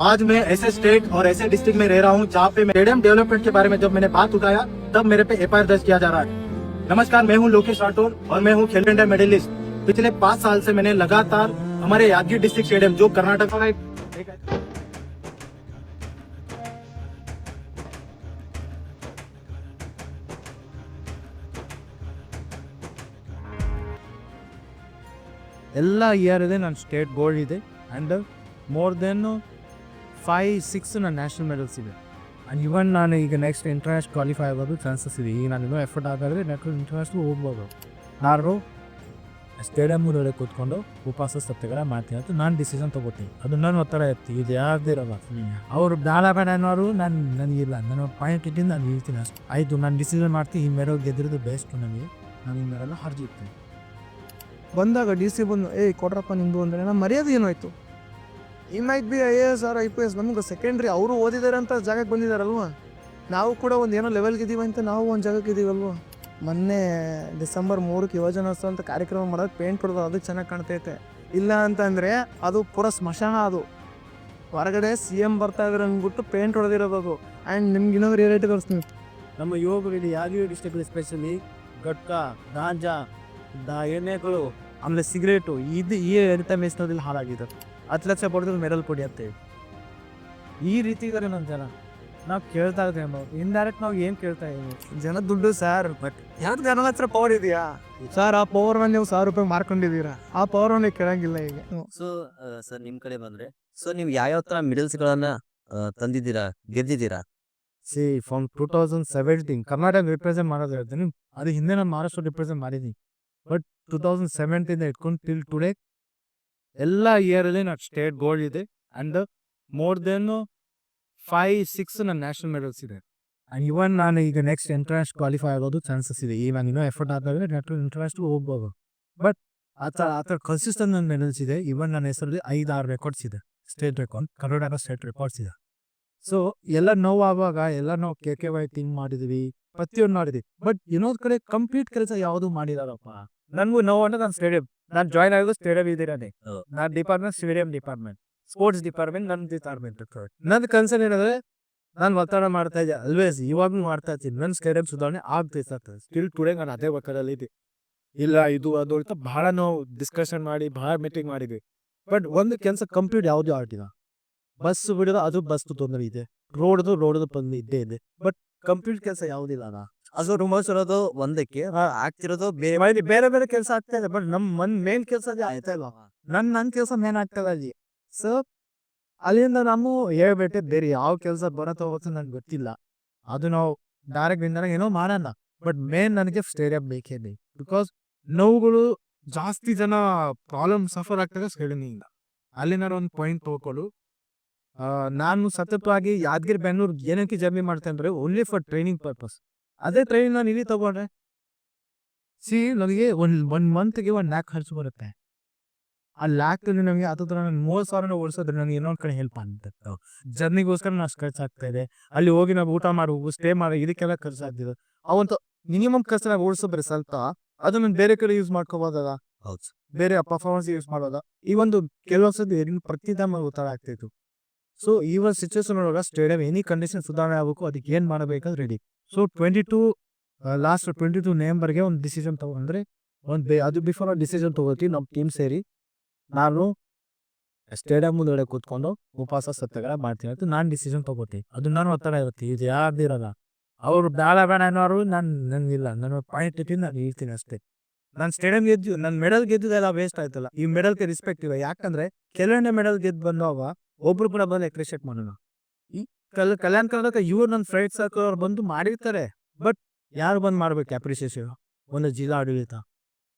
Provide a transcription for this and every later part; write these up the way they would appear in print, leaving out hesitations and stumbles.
आज मैं ऐसे स्टेट और ऐसे डिस्ट्रिक्ट में रह रहा हूँ जहाँ पे स्टेडियम डेवलपमेंट के बारे में जब मैंने बात उठाया तब मेरे पे एफआईआर दर्ज किया जा रहा है। नमस्कार, मैं हूँ लोकेश राठौर और मैं हूँ खेलो इंडिया मेडलिस्ट। पिछले 5 साल से मैंने लगातार हमारे यादगिरी डिस्ट्रिक्ट स्टेडियम जो कर्नाटक का ಎಲ್ಲ ಇಯರ್ ಇದೆ ನನ್ನ ಸ್ಟೇಟ್ ಗೋಲ್ಡ್ ಇದೆ ಆ್ಯಂಡ್ ಮೋರ್ ದೆನ್ 5-6 ನನ್ನ ನ್ಯಾಷನಲ್ ಮೆಡಲ್ಸ್ ಇದೆ. ಆ್ಯಂಡ್ ಇವನ್ ನಾನು ಈಗ ನೆಕ್ಸ್ಟ್ ಇಂಟರ್ನ್ಯಾಷನಲ್ ಕ್ವಾಲಿಫೈ ಆಗೋದು ಚಾನ್ಸಸ್ ಇದೆ. ಈಗ ನಾನು ಇನ್ನೂ ಎಫರ್ಟ್ ಹಾಕಿದ್ರೆ ನೆಕ್ಸ್ಟ್ ಇಂಟರ್ನ್ಯಾಷನಲ್ ಹೋಗ್ಬೋದು. ನಾನು ಸ್ಟೇಡಿಯಮ್ ಮುಂದೆ ಕೂತ್ಕೊಂಡು ಉಪವಾಸ ಸತ್ಯಾಗ್ರಹ ಮಾಡ್ತೀನಿ ಅಂತ ನಾನು ಡಿಸಿಷನ್ ತೊಗೋತೀನಿ. ಅದು ನನ್ನ ಒತ್ತಡ ಇರ್ತಿ, ಇದು ಯಾರ್ದು ಇರೋಲ್ಲ. ಅವರು ಬೇಡ ಬೇಡ ಅನ್ನೋರು ನನಗಿಲ್ಲ, ನನ್ನ ಪಾಯಿಂಟ್ ಇಟ್ಟಿದ್ದು ನಾನು ಹೇಳ್ತೀನಿ ಅಷ್ಟು. ಆಯಿತು, ನಾನು ಡಿಸಿಷನ್ ಮಾಡ್ತೀನಿ, ಈ ಮೇಡಲ್ ಗೆದ್ದಿರೋದು ಬೆಸ್ಟ್ ನನಗೆ, ನಾನು ಈ ಮೇಡಲ್ನ ಹರ್ಜಿರ್ತೀನಿ. ಬಂದಾಗ ಡಿ ಸಿ ಬಂದು ಕೊಡ್ರಪ್ಪ ನಿಂದು ಅಂದರೆ ನಮ್ಮ ಮರ್ಯಾದೆ ಏನಾಯಿತು? ಈ might be IAS or IPS, ನಮ್ಗೆ ಸೆಕೆಂಡ್ರಿ. ಅವರು ಓದಿದ್ದಾರೆ ಅಂತ ಜಾಗಕ್ಕೆ ಬಂದಿದ್ದಾರಲ್ವ, ನಾವು ಕೂಡ ಒಂದು ಏನೋ ಲೆವೆಲ್ಗೆ ಇದ್ದೀವಿ ಅಂತ ನಾವು ಒಂದು ಜಾಗಕ್ಕೆ ಇದ್ದೀವಲ್ವ. ಮೊನ್ನೆ ಡಿಸೆಂಬರ್ 3ಕ್ಕೆ ಯುವಜನೋತ್ಸವ ಅಂತ ಕಾರ್ಯಕ್ರಮ ಮಾಡೋದು ಪೇಂಟ್ ಹೊಡೆದು ಅದಕ್ಕೆ ಚೆನ್ನಾಗಿ ಕಾಣ್ತೈತೆ. ಇಲ್ಲ ಅಂತಂದರೆ ಅದು ಪೂರ ಸ್ಮಶಾನ. ಅದು ಹೊರಗಡೆ CM ಬರ್ತಾ ಇದ್ರೆ ಅಂದ್ಬಿಟ್ಟು ಪೇಂಟ್ ಹೊಡೆದಿರೋದು ಅದು. ಆ್ಯಂಡ್ ನಿಮ್ಗೆ ಇನ್ನೊಂದು ರಿಯಾಲಿಟಿ ತೋರಿಸ್ತೀನಿ. ನಮ್ಮ ಯುವಕರಿಗೆ ಯಾದಗಿರಿ ಡಿಸ್ಟ್ರಿಕ್ಟ್ ಎಸ್ಪೆಷಲಿ ಗಟ್ಕಾ, ಗಾಂಜಾ, ಎಣ್ಣೆಗಳು, ಆಮೇಲೆ ಸಿಗರೇಟು, ಇದು ಈ ಎರಿತ ಮೇಸ್ನೋದಲ್ಲಿ ಹಾಳಾಗಿದೆ. 10 ಲಕ್ಷ ಪಡೆದ್ರೆ ಮೆಡಲ್ ಕೊಡಿ ಅಂತೇಳಿ ಈ ರೀತಿ ಇದ್ದಾರೆ ನಮ್ಮ ಜನ. ನಾವು ಕೇಳ್ತಾ ಇದ್ದೇವೆ, ಇಂಡೈರೆಕ್ಟ್ ನಾವು ಏನು ಕೇಳ್ತಾ ಇದ್ದೀವಿ? ಜನ ದುಡ್ಡು ಸರ್, ಬಟ್ ಯಾರು ಜನ ಹತ್ರ ಪವರ್ ಇದೆಯಾ ಸರ್? ಆ ಪವರ್ನ ನೀವು 1000 ರೂಪಾಯಿ ಮಾರ್ಕೊಂಡಿದ್ದೀರಾ, ಆ ಪವರ್ನ ಕೇಳಂಗಿಲ್ಲ ಈಗ. ಸೊ ಸರ್, ನಿಮ್ಮ ಕಡೆ ಬಂದರೆ ಸೊ ನೀವು ಯಾವ್ಯಾವ ಥರ ಮೆಡಲ್ಸ್ಗಳನ್ನು ತಂದಿದ್ದೀರಾ, ಗೆದ್ದಿದ್ದೀರಾ? ಫ್ರಮ್ 2017 ಕರ್ನಾಟಕ ರಿಪ್ರೆಸೆಂಟ್ ಮಾಡೋದು ಹೇಳ್ತೀನಿ. ಅದು ಹಿಂದೆ ನಾನು ಮಹಾರಾಷ್ಟ್ರ ರಿಪ್ರೆಸೆಂಟ್ ಮಾಡಿದ್ದೀನಿ. ಬಟ್ 2017 ಇಟ್ಕೊಂಡು ಟಿಲ್ ಟುಡೇ ಎಲ್ಲ ಇಯರಲ್ಲಿ ನಾನು ಸ್ಟೇಟ್ ಗೋಲ್ಡ್ ಇದೆ ಆ್ಯಂಡ್ ಮೋರ್ ದೆನ್ 5-6 ನನ್ನ ನ್ಯಾಷನಲ್ ಮೆಡಲ್ಸ್ ಇದೆ. ಆ್ಯಂಡ್ ಇವನ್ ನಾನು ಈಗ ನೆಕ್ಸ್ಟ್ ಇಂಟರ್ನ್ಯಾಷನಲ್ ಕ್ವಾಲಿಫೈ ಆಗೋದು ಚಾನ್ಸಸ್ ಇದೆ. ಈಗ ನಾನು ಇನ್ನೂ ಎಫರ್ಟ್ ಹಾಕಿದ್ರೆ ನೆಕ್ಸ್ಟ್ ಇಂಟರ್ನ್ಯಾಷನಲ್ ಹೋಗ್ಬೋದು. ಬಟ್ ಆ ಥರ ಕನ್ಸಿಸ್ಟೆಂಟ್ ನನ್ನ ಮೆಡಲ್ಸ್ ಇದೆ. ಇವನ್ ನನ್ನ ಹೆಸರಲ್ಲಿ 5-6 ರೆಕಾರ್ಡ್ಸ್ ಇದೆ, state record, Karnataka state records ಇದೆ. ಸೊ ಎಲ್ಲ ನೋವಾಗುವಾಗ ಎಲ್ಲ ನಾವು KKY ಥಿಂಗ್ ಮಾಡಿದ್ವಿ, ಪ್ರತಿಯೊಂದು ಮಾಡಿದ್ವಿ. ಬಟ್ ಇನ್ನೊಂದು ಕಡೆ ಕಂಪ್ಲೀಟ್ ಕೆಲಸ ಯಾವುದು ಮಾಡಿದಾರಪ್ಪ. ನನಗೂ ನೋವು ಅಂದ್ರೆ ನಾನು ಸ್ಟೇಡಿಯಂ, ನಾನು ಜಾಯ್ನ್ ಆಗೋದು ಸ್ಟೇಡಿಯಂ ಇದ್ದೀರಾನೆ. ನಾನು department stadium department, sports department ನನ್ನ ಡಿಪಾರ್ಟ್ಮೆಂಟ್. ನನ್ನ ಕನ್ಸರ್ನ್ ಏನಂದ್ರೆ ನಾನು ಒತ್ತಡ ಮಾಡ್ತಾ ಇದ್ದೆ ಆಲ್ವೇಸ್, ಇವಾಗೂ ಮಾಡ್ತಾ ಇರ್ತೀನಿ. ನನ್ನ ಸ್ಟೇಡಿಯಂ ಸುಧಾರಣೆ ಆಗ್ತೈತೆ. ಸ್ಟಿಲ್ ಟುಡೇ ನಾನು ಅದೇ ಒತ್ತಡದಲ್ಲಿ ಇದೆ. ಇಲ್ಲ ಇದು ಅದು ಅಂತ ಬಹಳ ನಾವು ಡಿಸ್ಕಷನ್ ಮಾಡಿ ಬಹಳ ಮೀಟಿಂಗ್ ಮಾಡಿದ್ವಿ. ಬಟ್ ಒಂದು ಕೆಲಸ ಕಂಪ್ಲೀಟ್ ಯಾವುದು ಆಗಿಲ್ಲ. ಬಸ್ ಬಿಡೋದು, ಅದು ಬಸ್ ತೊಂದರೆ ಇದೆ, ರೋಡ್ದು ತೊಂದರೆ ಇದ್ದೇ ಇದೆ. ಬಟ್ ಕಂಪ್ಲೀಟ್ ಕೆಲಸ ಯಾವುದಿಲ್ಲ ಅಣ್ಣ. ಅದು ರುಮರ್ಸ್ ಇರೋದು ಒಂದಕ್ಕೆ, ಆಗ್ತಿರೋದು ಬೇರೆ ಬೇರೆ ಕೆಲಸ ಆಗ್ತಾ ಇದೆ. ಬಟ್ ನಮ್ಮ ಮೇನ್ ಕೆಲಸ ಆಯ್ತಾ ಇಲ್ಲ. ನನ್ನ ಕೆಲಸ ಮೇನ್ ಆಗ್ತದೆ ಅಲ್ಲಿ. ಸೊ ಅಲ್ಲಿಂದ ನಾವು ಹೇಳ್ಬಿಟ್ಟೆ, ಬೇರೆ ಯಾವ ಕೆಲಸ ಬರತ್ತೋ ಹೋಗುತ್ತೆ ನನಗೆ ಗೊತ್ತಿಲ್ಲ. ಅದು ನಾವು ಡೈರೆಕ್ಟ್ ಇಂದ ಏನೋ ಮಾಡೋಣ. ಬಟ್ ಮೇನ್ ನನಗೆ ಸ್ಟೇಡಿಯಂ ಬೇಕೇ ಬೇಕು. ಬಿಕಾಸ್ ನೋವುಗಳು ಜಾಸ್ತಿ ಜನ ಪ್ರಾಬ್ಲಮ್ ಸಫರ್ ಆಗ್ತಾರೆ ಸ್ಟೇಡಿಯಂನಿಂದ. ಅಲ್ಲಿ ನಾನು ಒಂದು ಪಾಯಿಂಟ್ ತೊಗೊಳ್ಳು, ನಾನು ಸತತವಾಗಿ ಯಾದಗಿರಿ ಬೆಂಗಳೂರು ಏನಕ್ಕೆ ಜರ್ನಿ ಮಾಡ್ತೇನೆ ಅಂದರೆ ಓನ್ಲಿ ಫಾರ್ ಟ್ರೈನಿಂಗ್ ಪರ್ಪಸ್. ಅದೇ ಟ್ರೈನಿಂಗ್ ನಾನು ಇಲ್ಲಿ ತಗೊಂಡ್ರೆ ನನಗೆ ಒಂದು ಮಂತ್ಗೆ 1 ಲ್ಯಾಕ್ ಖರ್ಚು ಬರುತ್ತೆ. ಆ ಲ್ಯಾಕಲ್ಲಿ ನನಗೆ ಹತ್ತಿರ ನಾನು 30,000 ಓಡಿಸೋದ್ರೆ ನನಗೆ ಇನ್ನೊಂದು ಕಡೆ ಹೆಲ್ಪ್ ಆಗುತ್ತೆ. ಜರ್ನಿಗೋಸ್ಕರ ನಾನು ಅಷ್ಟು ಖರ್ಚು ಆಗ್ತಾ ಇದೆ. ಅಲ್ಲಿ ಹೋಗಿ ನಾವು ಊಟ ಮಾಡುವ, ಸ್ಟೇ ಮಾಡೋ, ಇದಕ್ಕೆಲ್ಲ ಖರ್ಚು ಆಗ್ತಿದೆ. ಅವಂತ ಮಿನಿಮಮ್ ಖರ್ಚು ನಾವು ಓಡಿಸೋದ್ರೆ ಸ್ವಲ್ಪ, ಅದು ನಾನು ಬೇರೆ ಕಡೆ ಯೂಸ್ ಮಾಡ್ಕೋಬೋದಲ್ಲ, ಹೌದು, ಬೇರೆ ಪರ್ಫಾರ್ಮೆನ್ಸ್ ಯೂಸ್ ಮಾಡೋದ. ಈ ಒಂದು ಕೆಲವೊಂದ್ಸತಿ ಪ್ರತಿ ಟೈಮ್ ಒತ್ತಡ ಆಗ್ತಾಯಿತ್ತು. ಸೊ ಈ ಒಂದು ಸಿಚುವೇಶನ್ ಒಳಗೆ ಸ್ಟೇಡಿಯಂ ಎನಿ ಕಂಡೀಷನ್ ಸುಧಾರಣೆ ಆಗಬೇಕು, ಅದಕ್ಕೆ ಏನು ಮಾಡಬೇಕಾದ್ರೆ ರೆಡಿ. ಸೊ 22 ನವೆಂಬರ್ಗೆ ಒಂದು ಡಿಸಿಷನ್ ತೊಗೊಂಡ್ರೆ ಅದು ಬಿಫೋರ್ ಡಿಸಿಷನ್ ತೊಗೋತೀವಿ ನಮ್ಮ ಟೀಮ್ ಸೇರಿ. ನಾನು ಸ್ಟೇಡಿಯಂ ಮುಂದೆ ಕೂತ್ಕೊಂಡು ಉಪವಾಸ ಸತ್ಯಾಗ್ರಹ ಮಾಡ್ತೀನಿ ಅಂತ ನಾನು ಡಿಸಿಷನ್ ತೊಗೋತೀನಿ. ಅದು ನಾನು ಒತ್ತಡ ಇರುತ್ತೆ, ಇದು ಯಾರ್ದಿರಲ್ಲ. ಅವರು ಬೇಡ ಅನ್ನೋರು ನನಗಿಲ್ಲ, ನನ್ನ ಪಾಯಿಂಟ್ ಇಟ್ಟಿದ್ದು ನಾನು ಹೇಳ್ತೀನಿ ಅಷ್ಟೇ. ನಾನು ಸ್ಟೇಡಿಯಂ ಗೆದ್ದು, ನನ್ನ ಮೆಡಲ್ ಗೆದ್ದಿದ್ದೆಲ್ಲ ವೇಸ್ಟ್ ಆಯ್ತಲ್ಲ. ಈ ಮೆಡಲ್ಗೆ ರೆಸ್ಪೆಕ್ಟ್ ಇಲ್ಲ. ಯಾಕಂದರೆ ಕೆಲವೊಂದೇ ಮೆಡಲ್ ಗೆದ್ದು ಬಂದಾಗ ಒಬ್ರು ಕೂಡ ಬಂದು ಅಪ್ರಿಷಿಯೇಟ್ ಮಾಡೋಣ. ಈ ಕಲ್ಯಾಣ ಕರ್ನಾಟಕ ಇವ್ರು ನನ್ನ ಫ್ರೆಂಡ್ ಸರ್ಕಲ್ ಅವ್ರು ಬಂದು ಮಾಡಿರ್ತಾರೆ. ಬಟ್ ಯಾರು ಬಂದು ಮಾಡ್ಬೇಕು ಅಪ್ರಿಷಿಯೇಷನ್? ಒಂದು ಜಿಲ್ಲಾ ಆಡಳಿತ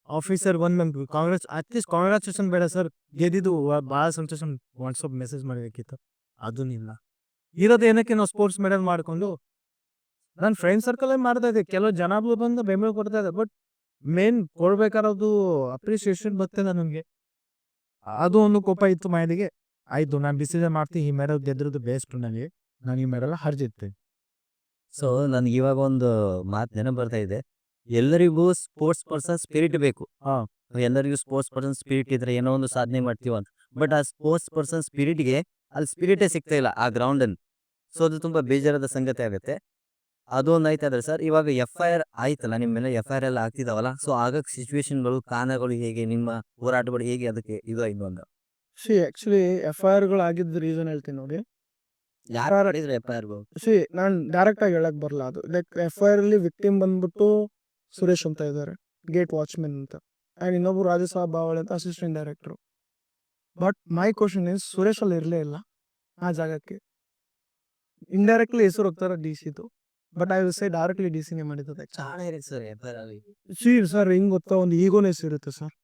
ಆಫೀಸರ್ ಬಂದು ಕಾಂಗ್ರೆಸ್ ಅಟ್ಲೀಸ್ಟ್ ಕಾಂಗ್ರಾಚುಲೇಷನ್ ಬೇಡ ಸರ್, ಗೆದ್ದಿದ್ದು ಭಾಳ ಸಂತೋಷ ವಾಟ್ಸಪ್ ಮೆಸೇಜ್ ಮಾಡಬೇಕಿತ್ತು. ಅದೂ ಇಲ್ಲ. ಇರೋದು ಏನಕ್ಕೆ ನಾವು ಸ್ಪೋರ್ಟ್ಸ್ ಮೆಡಲ್ ಮಾಡಿಕೊಂಡು ನನ್ನ ಫ್ರೆಂಡ್ ಸರ್ಕಲಲ್ಲಿ ಮಾಡ್ತಾ ಇದ್ದೆ. ಕೆಲವು ಜನಗಳು ಬಂದು ಬೆಂಬಲ ಕೊಡ್ತಾ ಇದೆ. ಬಟ್ ಮೇನ್ ಕೊಡ್ಬೇಕಾರೋದು ಅಪ್ರಿಷಿಯೇಷನ್ ಬರ್ತದೆ ನನಗೆ. ಅದು ಒಂದು ಕೋಪ ಇತ್ತು ಮೈಂಡಿಗೆ. ಆಯಿತು, ನಾನು ಡಿಸಿಷನ್ ಮಾಡ್ತೀನಿ, ಈ ಮೆಡಲ್ ಗೆದ್ದಿರೋದು ಬೆಸ್ಟ್ ನನಗೆ, ನಾನು ಈ ಮೆಡಲ್ ಹರ್ಜಿರ್ತೀನಿ. ಸೊ ನನಗೆ ಇವಾಗ ಒಂದು ಮಾತು ನೆನಪು ಬರ್ತಾ ಇದೆ. ಎಲ್ಲರಿಗೂ ಸ್ಪೋರ್ಟ್ಸ್ ಪರ್ಸನ್ ಸ್ಪಿರಿಟ್ ಬೇಕು. ಎಲ್ಲರಿಗೂ ಸ್ಪೋರ್ಟ್ಸ್ ಪರ್ಸನ್ ಸ್ಪಿರಿಟ್ ಇದ್ರೆ ಏನೋ ಒಂದು ಸಾಧನೆ ಮಾಡ್ತೀವಿ ಅಂತ. ಬಟ್ ಆ ಸ್ಪೋರ್ಟ್ಸ್ ಪರ್ಸನ್ ಸ್ಪಿರಿಟ್ಗೆ ಅಲ್ಲಿ ಸ್ಪಿರಿಟೇ ಸಿಗ್ತಾ ಇಲ್ಲ ಆ ಗ್ರೌಂಡಲ್ಲಿ. ಸೊ ಅದು ತುಂಬ ಬೇಜಾರಾದ ಸಂಗತಿ ಆಗುತ್ತೆ. ಅದೊಂದು ಆಯ್ತಾದ್ರೆ ಸರ್, ಇವಾಗ FIR ಆಯ್ತಲ್ಲ ನಿಮ್ಮ ಮೇಲೆ, FIR ಎಲ್ಲ ಆಗ್ತಿದಾವಲ್ಲ, ಸೊ ಆಗಕ್ಕೆ ಸಿಚುವೇಶನ್ಗಳು, ಕಾರಣಗಳು ಹೇಗೆ, ನಿಮ್ಮ ಹೋರಾಟಗಳು ಹೇಗೆ ಅದಕ್ಕೆ ಇದು ಆಯ್ತು ಅಂತ? ಆ್ಯಕ್ಚುಲಿ FIRಗಳು ಆಗಿದ್ದ ರೀಸನ್ ಹೇಳ್ತೀನಿ ನೋಡಿ. ಯಾರು ಮಾಡಿದ್ರೆ FIRಗಳು? ನಾನು ಡೈರೆಕ್ಟಾಗಿ ಹೇಳಕ್ ಬರಲ್ಲ. ಅದು ಲೈಕ್ FIR ಅಲ್ಲಿ ವಿಕ್ಟಿಮ್ ಬಂದ್ಬಿಟ್ಟು ಸುರೇಶ್ ಅಂತ ಇದ್ದಾರೆ, ಗೇಟ್ ವಾಚ್ಮೆನ್ ಅಂತ, ಆ್ಯಂಡ್ ಇನ್ನೊಬ್ರು ರಾಜಸಾಬ್ ಬಾವಳೆ ಅಂತ assistant director. But my question is, Suresh ಅಲ್ಲಿ ಇರಲೇ ಇಲ್ಲ ಆ ಜಾಗಕ್ಕೆ. ಇಂಡೈರೆಕ್ಟ್ಲಿ ಹೆಸರು ಹೋಗ್ತಾರೆ DCದು, but I will say directly DCನೇ ಮಾಡಿದ್ದು. ಚಾಣ ಇರುತ್ತೆ ಸರ್ FIR ಅಲ್ಲಿ. ಸರ್ ಹಿಂಗ್ ಗೊತ್ತಾ, ಒಂದು ಈಗೋನೆಸ್ ಇರುತ್ತೆ sir.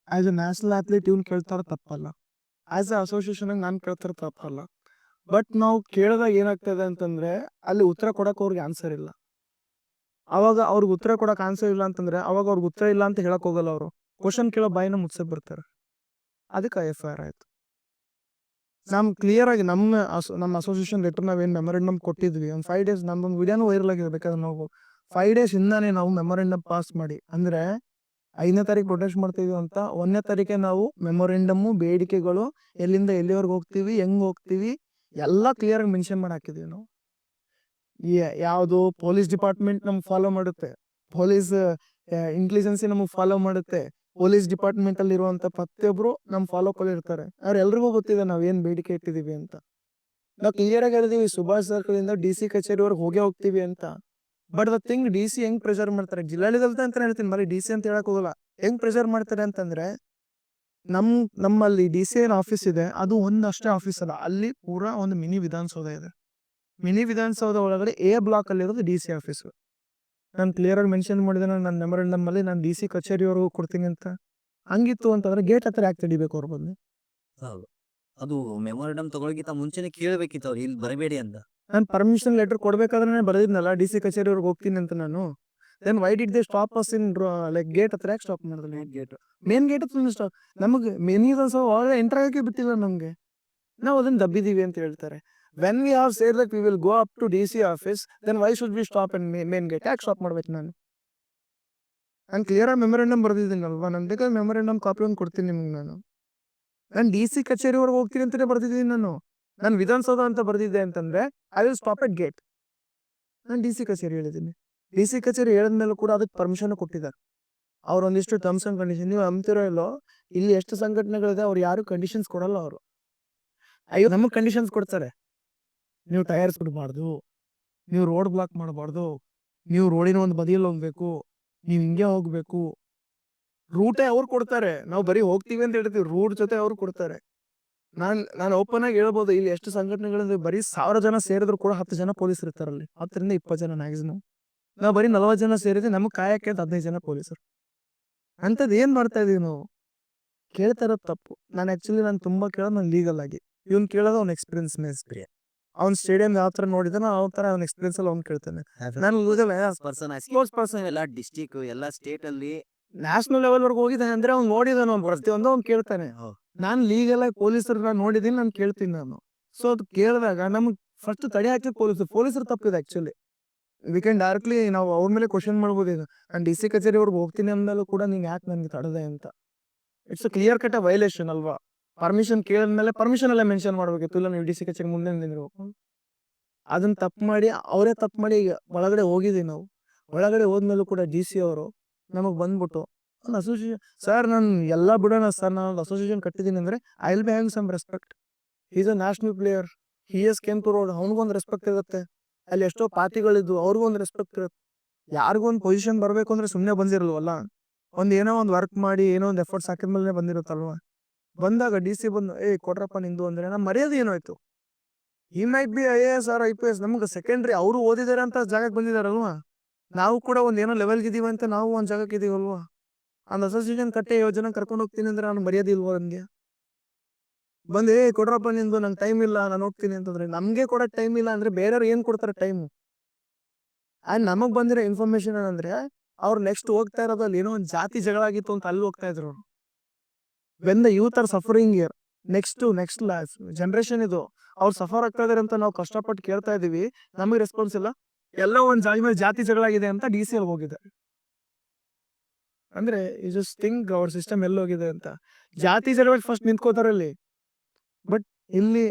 As A national athlete ಇವ್ನು ಕೇಳ್ತಾರ ತಪ್ಪಲ್ಲ, ಆಸ್ ಎ ಅಸೋಸಿಯೇಷನ್ ನಾನು ಕೇಳ್ತಾರ ತಪ್ಪಲ್ಲ. ಬಟ್ ನಾವು ಕೇಳಿದಾಗ ಏನಾಗ್ತದೆ ಅಂತಂದ್ರೆ, ಅಲ್ಲಿ ಉತ್ತರ ಕೊಡಕ್ ಅವ್ರಿಗೆ ಆನ್ಸರ್ ಇಲ್ಲ. ಅವಾಗ ಅವ್ರಿಗೆ ಉತ್ತರ ಕೊಡಕ್ ಆನ್ಸರ್ ಇಲ್ಲ ಅಂತಂದ್ರೆ, ಅವಾಗ ಅವ್ರಿಗೆ ಉತ್ತರ ಇಲ್ಲ ಅಂತ ಹೇಳಕ್ ಹೋಗಲ್ಲ. ಅವರು ಕ್ವಶನ್ ಕೇಳೋ ಬಾಯಿನ ಮುಚ್ಚೆ ಬರ್ತಾರೆ. ಅದಕ್ಕೆ FIR ಆಯ್ತು. ನಮ್ ಕ್ಲಿಯರ್ ಆಗಿ ನಮ್ಮ ಅಸೋಸಿಯೇಷನ್ ಲೆಟರ್ ನಾವೇನು ಮೆಮೊರೆಂಡಮ್ ಕೊಟ್ಟಿದ್ವಿ, ಒಂದು 5 days ನಮ್ದೊಂದು ವಿಡಿಯೋನು ವೈರಲ್ ಆಗಿದೆ. ಬೇಕಾದ್ರೆ ನಾವು 5 days ಇಂದಾನೆ ನಾವು ಮೆಮೊರೆಂಡಮ್ ಪಾಸ್ ಮಾಡಿ, ಅಂದ್ರೆ 5ನೇ ತಾರೀಕು ಪ್ರೊಟೆಸ್ಟ್ ಮಾಡ್ತೀವಿ ಅಂತ 1ನೇ ತಾರೀಕೆ ನಾವು ಮೆಮೊರೆಂಡಮ್ಮು, ಬೇಡಿಕೆಗಳು, ಎಲ್ಲಿಂದ ಎಲ್ಲಿವರೆಗೆ ಹೋಗ್ತೀವಿ, ಹೆಂಗ್ ಹೋಗ್ತೀವಿ, ಎಲ್ಲ ಕ್ಲಿಯರ್ ಆಗಿ ಮೆನ್ಷನ್ ಮಾಡಿ ಹಾಕಿದೀವಿ ನಾವು. ಯಾವುದು ಪೊಲೀಸ್ ಡಿಪಾರ್ಟ್ಮೆಂಟ್ ನಮ್ಗೆ ಫಾಲೋ ಮಾಡುತ್ತೆ, ಪೊಲೀಸ್ ಇಂಟೆಲಿಜೆನ್ಸಿ ನಮಗೆ ಫಾಲೋ ಮಾಡುತ್ತೆ, ಪೊಲೀಸ್ ಡಿಪಾರ್ಟ್ಮೆಂಟ್ ಅಲ್ಲಿ ಇರುವಂತ ಪ್ರತಿಯೊಬ್ರು ನಮ್ ಫಾಲೋ ಅಲ್ಲಿ ಇರ್ತಾರೆ. ಅವ್ರೆಲ್ರಿಗೂ ಗೊತ್ತಿದೆ ನಾವ್ ಏನ್ ಬೇಡಿಕೆ ಇಟ್ಟಿದೀವಿ ಅಂತ. ನಾವು ಕ್ಲಿಯರ್ ಆಗಿ ಹೇಳಿದೀವಿ, ಸುಭಾಷ್ ಸರ್ಕಲ್ ಇಂದ DC ಕಚೇರಿವರೆಗೆ ಹೋಗ್ತೀವಿ ಅಂತ. ಬಟ್ ದ ಥಿಂಗ್, DC ಹೆಂಗ್ ಪ್ರೆಷರ್ ಮಾಡ್ತಾರೆ, ಜಿಲ್ಲಾಡಳಿತ ಅಂತ ಹೇಳ್ತೀನಿ, ಬರೀ DC ಅಂತ ಹೇಳಕ್ ಹೋಗಲ್ಲ. ಹೆಂಗ್ ಪ್ರೆಷರ್ ಮಾಡ್ತಾರೆ ಅಂತಂದ್ರೆ, ನಮ್ಮಲ್ಲಿ DC ಏನ್ ಆಫೀಸ್ ಇದೆ, ಅದು ಒಂದಷ್ಟೇ ಆಫೀಸ್ ಅಲ್ಲ, ಅಲ್ಲಿ ಪೂರಾ ಒಂದು ಮಿನಿ ವಿಧಾನಸೌಧ ಇದೆ. ಮಿನಿ ವಿಧಾನಸೌಧ ಒಳಗಡೆ A ಬ್ಲಾಕ್ ಅಲ್ಲಿ ಇರೋದು DC ಆಫೀಸ್. ನಾನು ಕ್ಲಿಯರ್ ಆಗಿ ಮೆನ್ಷನ್ ಮಾಡಿದೆ ನನ್ನ ಮೆಮೊರೆಂಡಮ್ ಅಲ್ಲಿ, ನಾನು DC ಕಚೇರಿವರೆಗೂ ಕೊಡ್ತೀನಿ ಅಂತ. ಹಂಗಿತ್ತು ಅಂತಂದ್ರೆ ಗೇಟ್ ಹತ್ರ ಯಾಕೆ ತಡಿಬೇಕು ಅವ್ರ ಬಂದು? ಹೌದು, ಅದು ಮೆಮೊರಂಡಮ್ ತಗೊಳಕ್ಕಿಂತ ಮುಂಚೆನೆ ಕೇಳಬೇಕಿತ್ತು ಅವ್ರು, ಇಲ್ಲಿ ಬರಬೇಡಿ ಅಂತ. ನಾನು ಪರ್ಮಿಷನ್ ಲೆಟರ್ ಕೊಡ್ಬೇಕಾದ್ರೆ ಬರೆದಿದ್ನಲ್ಲ DC ಕಚೇರಿವರೆಗೆ ಹೋಗ್ತೀನಿ ಅಂತ ನಾನು. Then why did they stop us in like gate ಹತ್ರ? ಯಾಕೆ ಸ್ಟಾಪ್ ಮಾಡಿದ್ರು? ಮೇನ್ ಗೇಟ್ ಹತ್ರ ಸ್ಟಾಪ್. ನಮಗೆ ಮೆನಿ ಒಳಗೆ ಎಂಟರ್ ಆಗಕ್ಕೆ ಬಿಟ್ಟಿಲ್ಲ ನಮ್ಗೆ, ನಾವು ಅದನ್ನ ದಬ್ಬಿದೀವಿ ಅಂತ ಹೇಳ್ತಾರೆ. When we have said that we will go up to DC office, then why should we stop in main gate? ಯಾಕೆ ಸ್ಟಾಪ್ ಮಾಡ್ಬೇಕು ನಾನು ಕ್ಲಿಯರ್ ಆಗಿ ಮೆಮೊರೆಂಡಮ್ ಬರ್ದಿದ್ದೀನಲ್ವಾ, ನಾನು ಬೇಕಾದ್ರೆ ಮೆಮೊರೆಂಡಮ್ ಕಾಪಿ ಒಂದು ಕೊಡ್ತೀನಿ ನಿಮ್ಗೆ. ನಾನು DC ಕಚೇರಿವರೆಗೆ ಹೋಗ್ತೀನಿ ಅಂತಾನೆ ಬರ್ದಿದ್ದೀನಿ. ನಾನು ವಿಧಾನಸೌಧ ಅಂತ ಬರ್ದಿದ್ದೆ ಅಂತಂದ್ರೆ I will stop at gate. ನಾನು DC ಕಚೇರಿ ಹೇಳಿದ್ದೀನಿ. DC ಕಚೇರಿ ಹೇಳಿದ್ಮೇಲೆ ಕೂಡ ಅದಕ್ಕೆ ಪರ್ಮಿಷನ್ ಕೊಟ್ಟಿದ್ದಾರೆ. ಅವ್ರು ಒಂದಿಷ್ಟು ಟರ್ಮ್ಸ್ ಅಂಡ್ ಕಂಡೀಷನ್, ನೀವು ಅಂತಿರೋ ಇಲ್ಲೋ, ಇಲ್ಲಿ ಎಷ್ಟು ಸಂಘಟನೆಗಳಿದೆ, ಅವ್ರು ಯಾರು ಕಂಡೀಷನ್ಸ್ ಕೊಡಲ್ಲ. ಅವರು ನಮಗೆ ಕಂಡೀಷನ್ಸ್ ಕೊಡ್ತಾರೆ. ನೀವು ಟೈರ್ಸ್ ಬಿಡಬಾರ್ದು, ನೀವು ರೋಡ್ ಬ್ಲಾಕ್ ಮಾಡಬಾರ್ದು, ನೀವು ರೋಡಿನ ಒಂದು ಬದಿಯಲ್ಲಿ ಹೋಗ್ಬೇಕು, ನೀವು ಹಿಂಗೆ ಹೋಗ್ಬೇಕು. ರೂಟೇ ಅವ್ರು ಕೊಡ್ತಾರೆ, ನಾವು ಬರೀ ಹೋಗ್ತೀವಿ ಅಂತ ಹೇಳ್ತೀವಿ, ರೂಟ್ ಜೊತೆ ಅವ್ರು ಕೊಡ್ತಾರೆ. ನಾನು ಓಪನ್ ಆಗಿ ಹೇಳ್ಬೋದು, ಇಲ್ಲಿ ಎಷ್ಟು ಸಂಘಟನೆಗಳಿಂದ ಬರೀ 1000 ಜನ ಸೇರಿದ್ರು ಕೂಡ 10 ಜನ ಪೊಲೀಸರು ಇರ್ತಾರಲ್ಲಿ, 10 ರಿಂದ 20 ಜನ ಮ್ಯಾಕ್ಸಿಮಮ್. ನಾವು ಬರೀ 40 ಜನ ಸೇರಿದ್ವಿ, ನಮಗೆ ಕಾಯಕ್ಕೆ 15 ಜನ ಪೊಲೀಸರು. ಅಂಥದ್ದು ಏನ್ ಮಾಡ್ತಾ ಇದೀವಿ ನಾವು? ಕೇಳ್ತಾ ಇರೋದು ತಪ್ಪು. ನಾನು ತುಂಬಾ ಕೇಳೋದು ನಾನು ಲೀಗಲ್ ಆಗಿ, ಇವ್ನು ಕೇಳೋದು ಅವ್ನ ಎಕ್ಸ್ಪೀರಿಯನ್ಸ್ ಮೇಲೆ. ಅವ್ನ ಸ್ಟೇಡಿಯಂ ಯಾವ ತರ ನೋಡಿದಾನೋ ಆ ತರ ಅವ್ನ ಎಕ್ಸ್ಪೀರಿಯನ್ಸ್ ಅಲ್ಲಿ ಅವ್ನು ಕೇಳ್ತಾನೆ. ನಾನು ಸ್ಪೋರ್ಟ್ಸ್ ಪರ್ಸನ್ ಎಲ್ಲ ಡಿಸ್ಟಿಕ್ ಎಲ್ಲ ಸ್ಟೇಟ್ ಅಲ್ಲಿ ನ್ಯಾಷನಲ್ ಲೆವೆಲ್ ವರ್ಗು ಹೋಗಿದ್ದಾನೆ ಅಂದ್ರೆ ಅವ್ನು ನೋಡಿದಾನ, ಅವ್ನು ಪ್ರತಿಯೊಂದು ಅವ್ನು ಕೇಳ್ತಾನೆ. ನಾನು ಲೀಗಲ್ ಆಗಿ ಪೊಲೀಸರನ್ನ ನೋಡಿದೀನಿ, ನಾನು ಕೇಳ್ತೀನಿ ನಾನು. ಸೊ ಅದು ಕೇಳಿದಾಗ ನಮ್ಗೆ ಫಸ್ಟ್ ತಡೆ ಹಾಕಿ ಪೊಲೀಸರು ತಪ್ಪಿದೆ ಆಕ್ಚುಲಿ. ವಿ ಕ್ಯಾನ್ ಡೈರೆಕ್ಟ್ಲಿ ನಾವು ಅವ್ರ ಮೇಲೆ ಕ್ವಶನ್ ಮಾಡ್ಬೋದು. ಈಗ ನಾನು DC ಕಚೇರಿವರೆಗೆ ಹೋಗ್ತೀನಿ ಅಂದಲ್ಲೂ ಕೂಡ ನೀನ್ ಯಾಕೆ ನನ್ಗೆ ತಡದೆ ಅಂತ. ಇಟ್ಸ್ ಕ್ಲಿಯರ್ ಕಟ್ ವೈಲೇಷನ್ ಅಲ್ವಾ? ಪರ್ಮಿಷನ್ ಕೇಳಿದ್ಮೇಲೆ ಪರ್ಮಿಷನ್ ಎಲ್ಲ ಮೆನ್ಷನ್ ಮಾಡ್ಬೇಕಿತ್ತು, ಇಲ್ಲ ನೀವು DC ಕಚೇರಿ ಮುಂದೆ ನಿಂದಿರ್ಬೇಕು. ಅದನ್ನ ತಪ್ಪು ಮಾಡಿ, ಅವರೇ ತಪ್ಪು ಮಾಡಿ ಒಳಗಡೆ ಹೋಗಿದ್ದೀವಿ ನಾವು. ಒಳಗಡೆ ಹೋದ್ಮೇಲೂ ಕೂಡ DC ಅವರು ನಮಗ್ ಬಂದ್ಬಿಟ್ಟು ಒಂದು ಅಸೋಸಿಯೇಷನ್, ಸರ್ ನಾನು ಎಲ್ಲ ಬಿಡೋಣ ಸರ್, ನಾನು ಅಸೋಸಿಯೇಷನ್ ಕಟ್ಟಿದ್ದೀನಿ ಅಂದ್ರೆ I will be having some respect. Is a national player, he is came to road, ಅವ್ನಿಗೊಂದು ರೆಸ್ಪೆಕ್ಟ್ ಇರುತ್ತೆ. ಅಲ್ಲಿ ಎಷ್ಟೋ ಪಾರ್ಟಿಗಳಿದ್ದು ಅವ್ರಿಗೊಂದು ರೆಸ್ಪೆಕ್ಟ್ ಇರುತ್ತೆ. ಯಾರಿಗೊಂದು ಪೊಸಿಷನ್ ಬರಬೇಕು ಅಂದ್ರೆ ಸುಮ್ಮನೆ ಬಂದಿರಲ್ವಲ್ಲ, ಏನೋ ಒಂದು ವರ್ಕ್ ಮಾಡಿ ಏನೋ ಒಂದು ಎಫರ್ಟ್ಸ್ ಹಾಕಿದ್ಮೇಲೆ ಬಂದಿರುತ್ತಲ್ವ. ಬಂದಾಗ DC ಬಂದು ಕೊಟ್ರಪ್ಪ ನಿಂದು ಅಂದ್ರೆ ನಮ್ಮ ಮರ್ಯಾದೆ ಏನಾಯ್ತು? ಈ might be IAS or IPS, ನಮ್ಗೆ ಸೆಕೆಂಡ್ರಿ. ಅವರು ಓದಿದಾರೆ ಅಂತ ಜಾಗಕ್ಕೆ ಬಂದಿದಾರಲ್ವಾ, ನಾವು ಕೂಡ ಏನೋ ಲೆವೆಲ್ಗೆ ಇದೀವಿ ಅಂತ ನಾವು ಒಂದ್ ಜಾಗಕ್ಕೆ ಇದೀವಲ್ವಾ. ಒಂದು ಅಸೋಸಿಯೇಷನ್ ಕಟ್ಟೆ ಯೋಜನೆ ಕರ್ಕೊಂಡು ಹೋಗ್ತೀನಿ ಅಂದ್ರೆ ನಾನು ಮರ್ಯಾದೆ ಇಲ್ವಾ ನನ್ಗೆ? ಬಂದು ಕೊಡ್ರಪ್ಪ ನಿಂದು, ನಂಗೆ ಟೈಮ್ ಇಲ್ಲ, ನಾನು ಹೋಗ್ತೀನಿ ಅಂತಂದ್ರೆ, ನಮ್ಗೆ ಕೊಡಕ್ ಟೈಮ್ ಇಲ್ಲ ಅಂದ್ರೆ ಬೇರೆಯವ್ರು ಏನ್ ಕೊಡ್ತಾರೆ ಟೈಮು? ಆ್ಯಂಡ್ ನಮಗ್ ಬಂದಿರೋ ಇನ್ಫಾರ್ಮೇಶನ್ ಏನಂದ್ರೆ, ಅವ್ರು ನೆಕ್ಸ್ಟ್ ಹೋಗ್ತಾ ಇರೋದು ಅಲ್ಲಿ ಏನೋ ಒಂದು ಜಾತಿ ಜಗಳ ಆಗಿತ್ತು ಅಂತ ಅಲ್ಲಿ ಹೋಗ್ತಾ ಇದ್ರು ಅವ್ರು. When the youth are suffering year, next generation ಇದು, ಅವ್ರು ಸಫರ್ ಆಗ್ತಾ ಇದಾರೆ ಅಂತ ನಾವು ಕಷ್ಟಪಟ್ಟು ಕೇಳ್ತಾ ಇದೀವಿ, ನಮಗೆ ರೆಸ್ಪಾನ್ಸ್ ಇಲ್ಲ. ಎಲ್ಲ ಒಂದ್ ಜಾತಿ ಜಗಳ ಆಗಿದೆ ಅಂತ DC ಅಲ್ಲಿ ಹೋಗಿದೆ. ಅಂದ್ರೆ ಯು ಜಸ್ಟ್ ಥಿಂಕ್ ಅವ್ರ ಸಿಸ್ಟಮ್ ಎಲ್ಲೋಗಿದೆ ಅಂತ. ಜಾತಿ ಜಗಳ ಫಸ್ಟ್ ನಿಂತ್ಕೋತಾರಲ್ಲಿ, ಇಲ್ಲಿ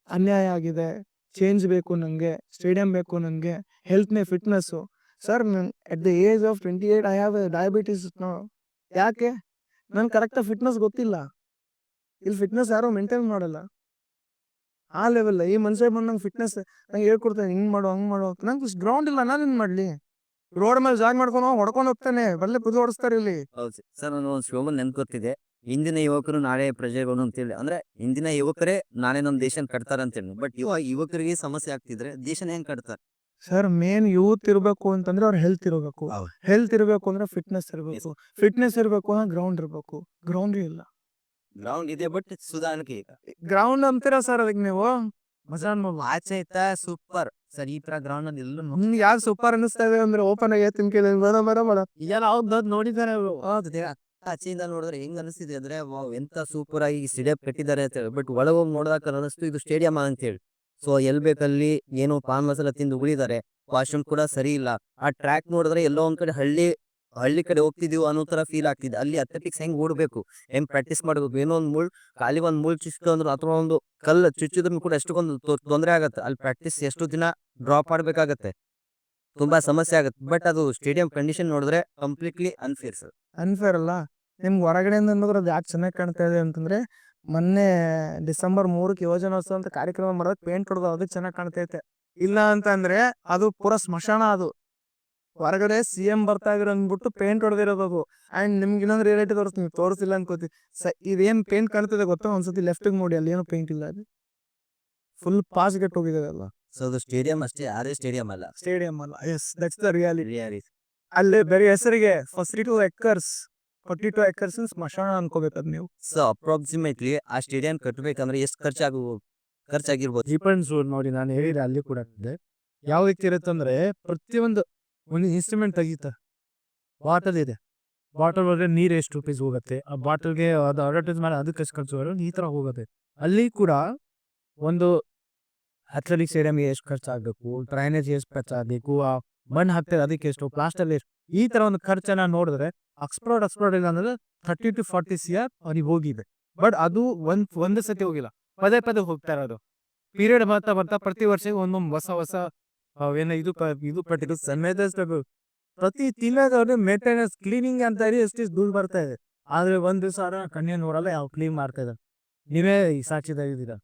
ಅನ್ಯಾಯ ಆಗಿದೆ, ಚೇಂಜ್ ಬೇಕು ನನಗೆ, ಸ್ಟೇಡಿಯಂ ಬೇಕು ನನಗೆ, fitness. Sir at the age of 28 I have diabetes. ಯಾಕೆ? ನನ್ಗೆ ಕರೆಕ್ಟಾಗಿ ಫಿಟ್ನೆಸ್ ಗೊತ್ತಿಲ್ಲ. ಇಲ್ಲಿ ಫಿಟ್ನೆಸ್ ಯಾರೋ ಮೇಂಟೈನ್ ಮಾಡಲ್ಲ. ಆ ಲೆವೆಲ್ ಈ ಮನುಷ್ಯ ಬಂದು ನಂಗೆ ಫಿಟ್ನೆಸ್ ನಂಗೆ ಹೇಳ್ಕೊಡ್ತಾನೆ, ಹಿಂಗೆ ಮಾಡು ಹಂಗೆ ಮಾಡು. ನಂಗೆ ಗ್ರೌಂಡ್ ಇಲ್ಲ, ನಾನು ಏನು ಮಾಡಲಿ? ರೋಡ್ ಮೇಲೆ ಜಾಗ್ ಮಾಡ್ಕೊಂಡು ಹೊಡ್ಕೊಂಡು ಹೋಗ್ತಾನೆ, ಬಲ್ಲೆ ಕುದು ಹೊಡಿಸ್ತಾರೆ ಇಲ್ಲಿ. ಹೌದು ಸರ್, ನಾನು ಒಂದು ಶೋಭನ್ ನೆನ್ಕೊತಿದ್ದೆ, ಇಂದಿನ ಯುವಕರು ನಾಳೆ ಪ್ರಜೆಗಳು ಅಂತೇಳಿ. ಅಂದ್ರೆ ಇಂದಿನ ಯುವಕರೇ ನಾಳೆ ನಮ್ಮ ದೇಶನ ಕಟ್ತಾರೆ ಅಂತೇಳಿ. ಬಟ್ ಇವಾಗ ಯುವಕರಿಗೆ ಸಮಸ್ಯೆ ಆಗ್ತಿದ್ರೆ ದೇಶನ ಹೆಂಗ್ ಕಟ್ತಾರೆ? ಸರ್ ಮೇನ್ ಯೂತ್ ಇರಬೇಕು ಅಂತಂದ್ರೆ ಅವ್ರ ಹೆಲ್ತ್ ಇರಬೇಕು. ಹೌದು. ಹೆಲ್ತ್ ಇರಬೇಕು ಅಂದ್ರೆ ಫಿಟ್ನೆಸ್ ಇರಬೇಕು. ಫಿಟ್ನೆಸ್ ಇರಬೇಕು ಅಂದ್ರೆ ಗ್ರೌಂಡ್ ಇರಬೇಕು. ಗ್ರೌಂಡ್ ಇಲ್ಲ. ಗ್ರೌಂಡ್ ಇದೆ ಬಟ್ ಸುಧಾರಣೆ ಈಗ ಗ್ರೌಂಡ್ ಅಂತೀರಾ ಸರ್ ಅದಕ್ಕೆ ನೀವು? ಮಜಾನ್ ಆಚೆ ಇತ್ತ ಸೂಪರ್ ಸರ್, ಈ ತರ ಗ್ರೌಂಡ್ ಅಲ್ಲಿ ಎಲ್ಲೂ ನಿಮ್ಗೆ ಯಾರು ಸೂಪರ್ ಅನಿಸ್ತಾ ಇದೆ ಅಂದ್ರೆ ಓಪನ್ ಆಗಿ ತಿನ್ಕೇಳಿ ಬೇಡ ನೋಡಿದ್ದಾರೆ ಅವರು. ಆಚೆಯಿಂದ ನೋಡಿದ್ರೆ ಹೆಂಗ್ ಅನಿಸ್ತಿದೆ ಅಂದ್ರೆ ವಾವ್ ಎಂತ ಸೂಪರ್ ಆಗಿ ಸ್ಟೇಡಿಯಂ ಕಟ್ಟಿದ್ದಾರೆ ಅಂತ ಹೇಳಿ. ಬಟ್ ಒಳಗೆ ಹೋಗಿ ನೋಡಿದಾಗ ಅನಿಸ್ತು ಇದು ಸ್ಟೇಡಿಯಂ ಅಂತ ಹೇಳಿ. ಸೊ ಎಲ್ ಬೇಕಲ್ಲಿ ಏನೋ ಪಾನ್ ಮಸಾಲ ತಿಂದು ಉಳಿದಾರೆ. ವಾಶ್ರೂಮ್ ಕೂಡ ಸರಿ ಇಲ್ಲ. ಆ ಟ್ರ್ಯಾಕ್ ನೋಡಿದ್ರೆ ಎಲ್ಲೋ ಒಂದ್ ಕಡೆ ಹಳ್ಳಿ ಕಡೆ ಹೋಗ್ತಿದೀವಿ ಅನ್ನೋ ತರ ಫೀಲ್ ಆಗ್ತಿದೆ. ಅಲ್ಲಿ ಅಥ್ಲೆಟಿಕ್ಸ್ ಹೆಂಗ್ ಓಡಬೇಕು, ಹೆಂಗ್ ಪ್ರಾಕ್ಟೀಸ್ ಮಾಡಬೇಕು, ಏನೋ ಒಂದು ಖಾಲಿ ಒಂದ್ ಮುಳ್ ಚುಚ್ಕೊಂಡ್ರು ಅಥವಾ ಒಂದು ಕಲ್ಲು ಚುಚ್ಚಿದ್ರು ಕೂಡ ಎಷ್ಟೊಂದು ತೊಂದರೆ ಆಗತ್ತೆ. ಅಲ್ಲಿ ಪ್ರಾಕ್ಟೀಸ್ ಎಷ್ಟು ದಿನ ಡ್ರಾಪ್ ಮಾಡ್ಬೇಕಾಗತ್ತೆ, ತುಂಬಾ ಸಮಸ್ಯೆ ಆಗುತ್ತೆ. ಬಟ್ ಅದು ಸ್ಟೇಡಿಯಂ ಕಂಡೀಷನ್ ನೋಡಿದ್ರೆ ಕಂಪ್ಲೀಟ್ಲಿ ಅನ್ಫೇರ್ ಸರ್. ಅನ್ಫೇರ್ ಅಲ್ಲ. ನಿಮ್ಗೆ ಹೊರಗಡೆಯಿಂದ ನೋಡಿದ್ರೆ ಅದು ಯಾಕೆ ಚೆನ್ನಾಗಿ ಕಾಣ್ತಾ ಇದೆ ಅಂತಂದ್ರೆ ಮೊನ್ನೆ ಡಿಸೆಂಬರ್ 3ಕ್ಕೆ ಯುವಜನೋತ್ಸವ ಅಂತ ಕಾರ್ಯಕ್ರಮ ಮಾಡೋದು ಪೇಂಟ್ ಹೊಡೆದು ಅದಕ್ಕೆ ಚೆನ್ನಾಗಿ ಕಾಣ್ತೈತೆ. ಇಲ್ಲ ಅಂತ ಅಂದ್ರೆ ಅದು ಪೂರಾ ಸ್ಮಶಾನ. ಅದು ಹೊರಗಡೆ CM ಬರ್ತಾ ಇದ್ರು ಅಂದ್ಬಿಟ್ಟು ಪೇಂಟ್ ಹೊಡೆದಿರೋದು ಅದು. ಅಂಡ್ ನಿಮ್ಗೆ ಇನ್ನೊಂದು ರಿಯಾಲಿಟಿ ತೋರಿಸ್ತೀನಿ, ತೋರಿಸಿಲ್ಲ ಅನ್ಕೋತಿ. ಇದೇನ್ ಪೇಂಟ್ ಕಾಣ್ತಿದೆ ಗೊತ್ತಾ? ಒಂದ್ಸತಿ ಲೆಫ್ಟ್ ನೋಡಿ, ಅಲ್ಲಿ ಏನೋ ಪೇಂಟ್ ಇಲ್ಲ, ಅದು ಫುಲ್ ಪಾಸ್ ಗೆಟ್ ಹೋಗಿದೆ ಅಲ್ಲ. ಸೊ ಅದು ಸ್ಟೇಡಿಯಂ ಅಷ್ಟೇ, ಅದೇ ಸ್ಟೇಡಿಯಂ ಅಲ್ಲ. ಸ್ಟೇಡಿಯಂ ಅಲ್ಲ. Yes, that's the reality. Reality. ಅಲ್ಲಿ ಬೇರೆ ಹೆಸರಿಗೆ 42 ಎಕರ್ಸ್ ಸ್ಮಶಾನ ಅನ್ಕೋಬೇಕದ್ ನೀವು. ಸೊ ಅಪ್ರಾಕ್ಸಿಮೇಟ್ಲಿ ಆ ಸ್ಟೇಡಿಯಂ ಕಟ್ಟಬೇಕಂದ್ರೆ ಎಷ್ಟು ಖರ್ಚಾಗಿರ್ಬೋದು? ಡಿಪೆಂಡ್ಸ್ ನೋಡಿ, ನಾನು ಹೇಳಿದೆ ಅಲ್ಲಿ ಕೂಡ ಇದೆ. ಯಾವ ರೀತಿ ಇರುತ್ತೆ ಅಂದ್ರೆ ಪ್ರತಿಯೊಂದು ಇನ್ಸ್ಟ್ರೂಮೆಂಟ್ ತೆಗಿತಾರೆ. ಬಾಟಲ್ ಇದೆ, ಬಾಟಲ್ ಒಳಗೆ ನೀರು ಎಷ್ಟು ರುಪೀಸ್ ಹೋಗುತ್ತೆ, ಆ ಬಾಟಲ್ಗೆ ಅದು ಅಡ್ವರ್ಟೈಸ್ ಮಾಡಿ ಅದಕ್ಕೆ ಎಷ್ಟು ಖರ್ಚು ಬರೋದು, ಈ ತರ ಹೋಗುತ್ತೆ. ಅಲ್ಲಿ ಕೂಡ ಒಂದು ಅಥ್ಲೆಟಿಕ್ ಸ್ಟೇಡಿಯಂಗೆ ಎಷ್ಟು ಖರ್ಚಾಗಬೇಕು, ಡ್ರೈನೇಜ್ ಎಷ್ಟು ಖರ್ಚಾಗಬೇಕು, ಆ ಮಣ್ಣು ಹಾಕ್ತಾರೆ ಅದಕ್ಕೆ ಎಷ್ಟು, ಪ್ಲಾಸ್ಟರ್ ಎಷ್ಟು, ಈ ತರ ಒಂದು ಖರ್ಚನ್ನ ನೋಡಿದ್ರೆ ಎಕ್ಸ್ಪ್ಲೋರ್ಡ್ ಇಲ್ಲ ಅಂದ್ರೆ 30 to 40 CR ಅವ್ರಿಗೆ ಹೋಗಿದೆ. ಬಟ್ ಅದು ಒಂದು ಸತಿ ಹೋಗಿಲ್ಲ, ಪದೇ ಹೋಗ್ತಾ ಇರೋದು. ಪೀರಿಯಡ್ ಬರ್ತಾ ಪ್ರತಿ ವರ್ಷ ಒಂದೊಂದು ಹೊಸ ಇದು ಪಟ್ಟಿದ್ದು ಸಮೇತ ಪ್ರತಿ ತಿಂಗಳಿಗೆ ಮೇಂಟೆನೆನ್ಸ್ ಕ್ಲೀನಿಂಗ್ ಅಂತ ಎಷ್ಟು ದುಡ್ಡು ಬರ್ತಾ ಇದೆ. ಆದ್ರೆ ಒಂದ್ ದಿವಸ ಕಣ್ಣಿನ ನೋಡಲ್ಲ ಯಾವ ಕ್ಲೀನ್ ಮಾಡ್ತಾ ಇದ್ದಾರೆ. ನೀವೇ ಸಾಕ್ಷಿದಾಗಿದ್ದೀರಾ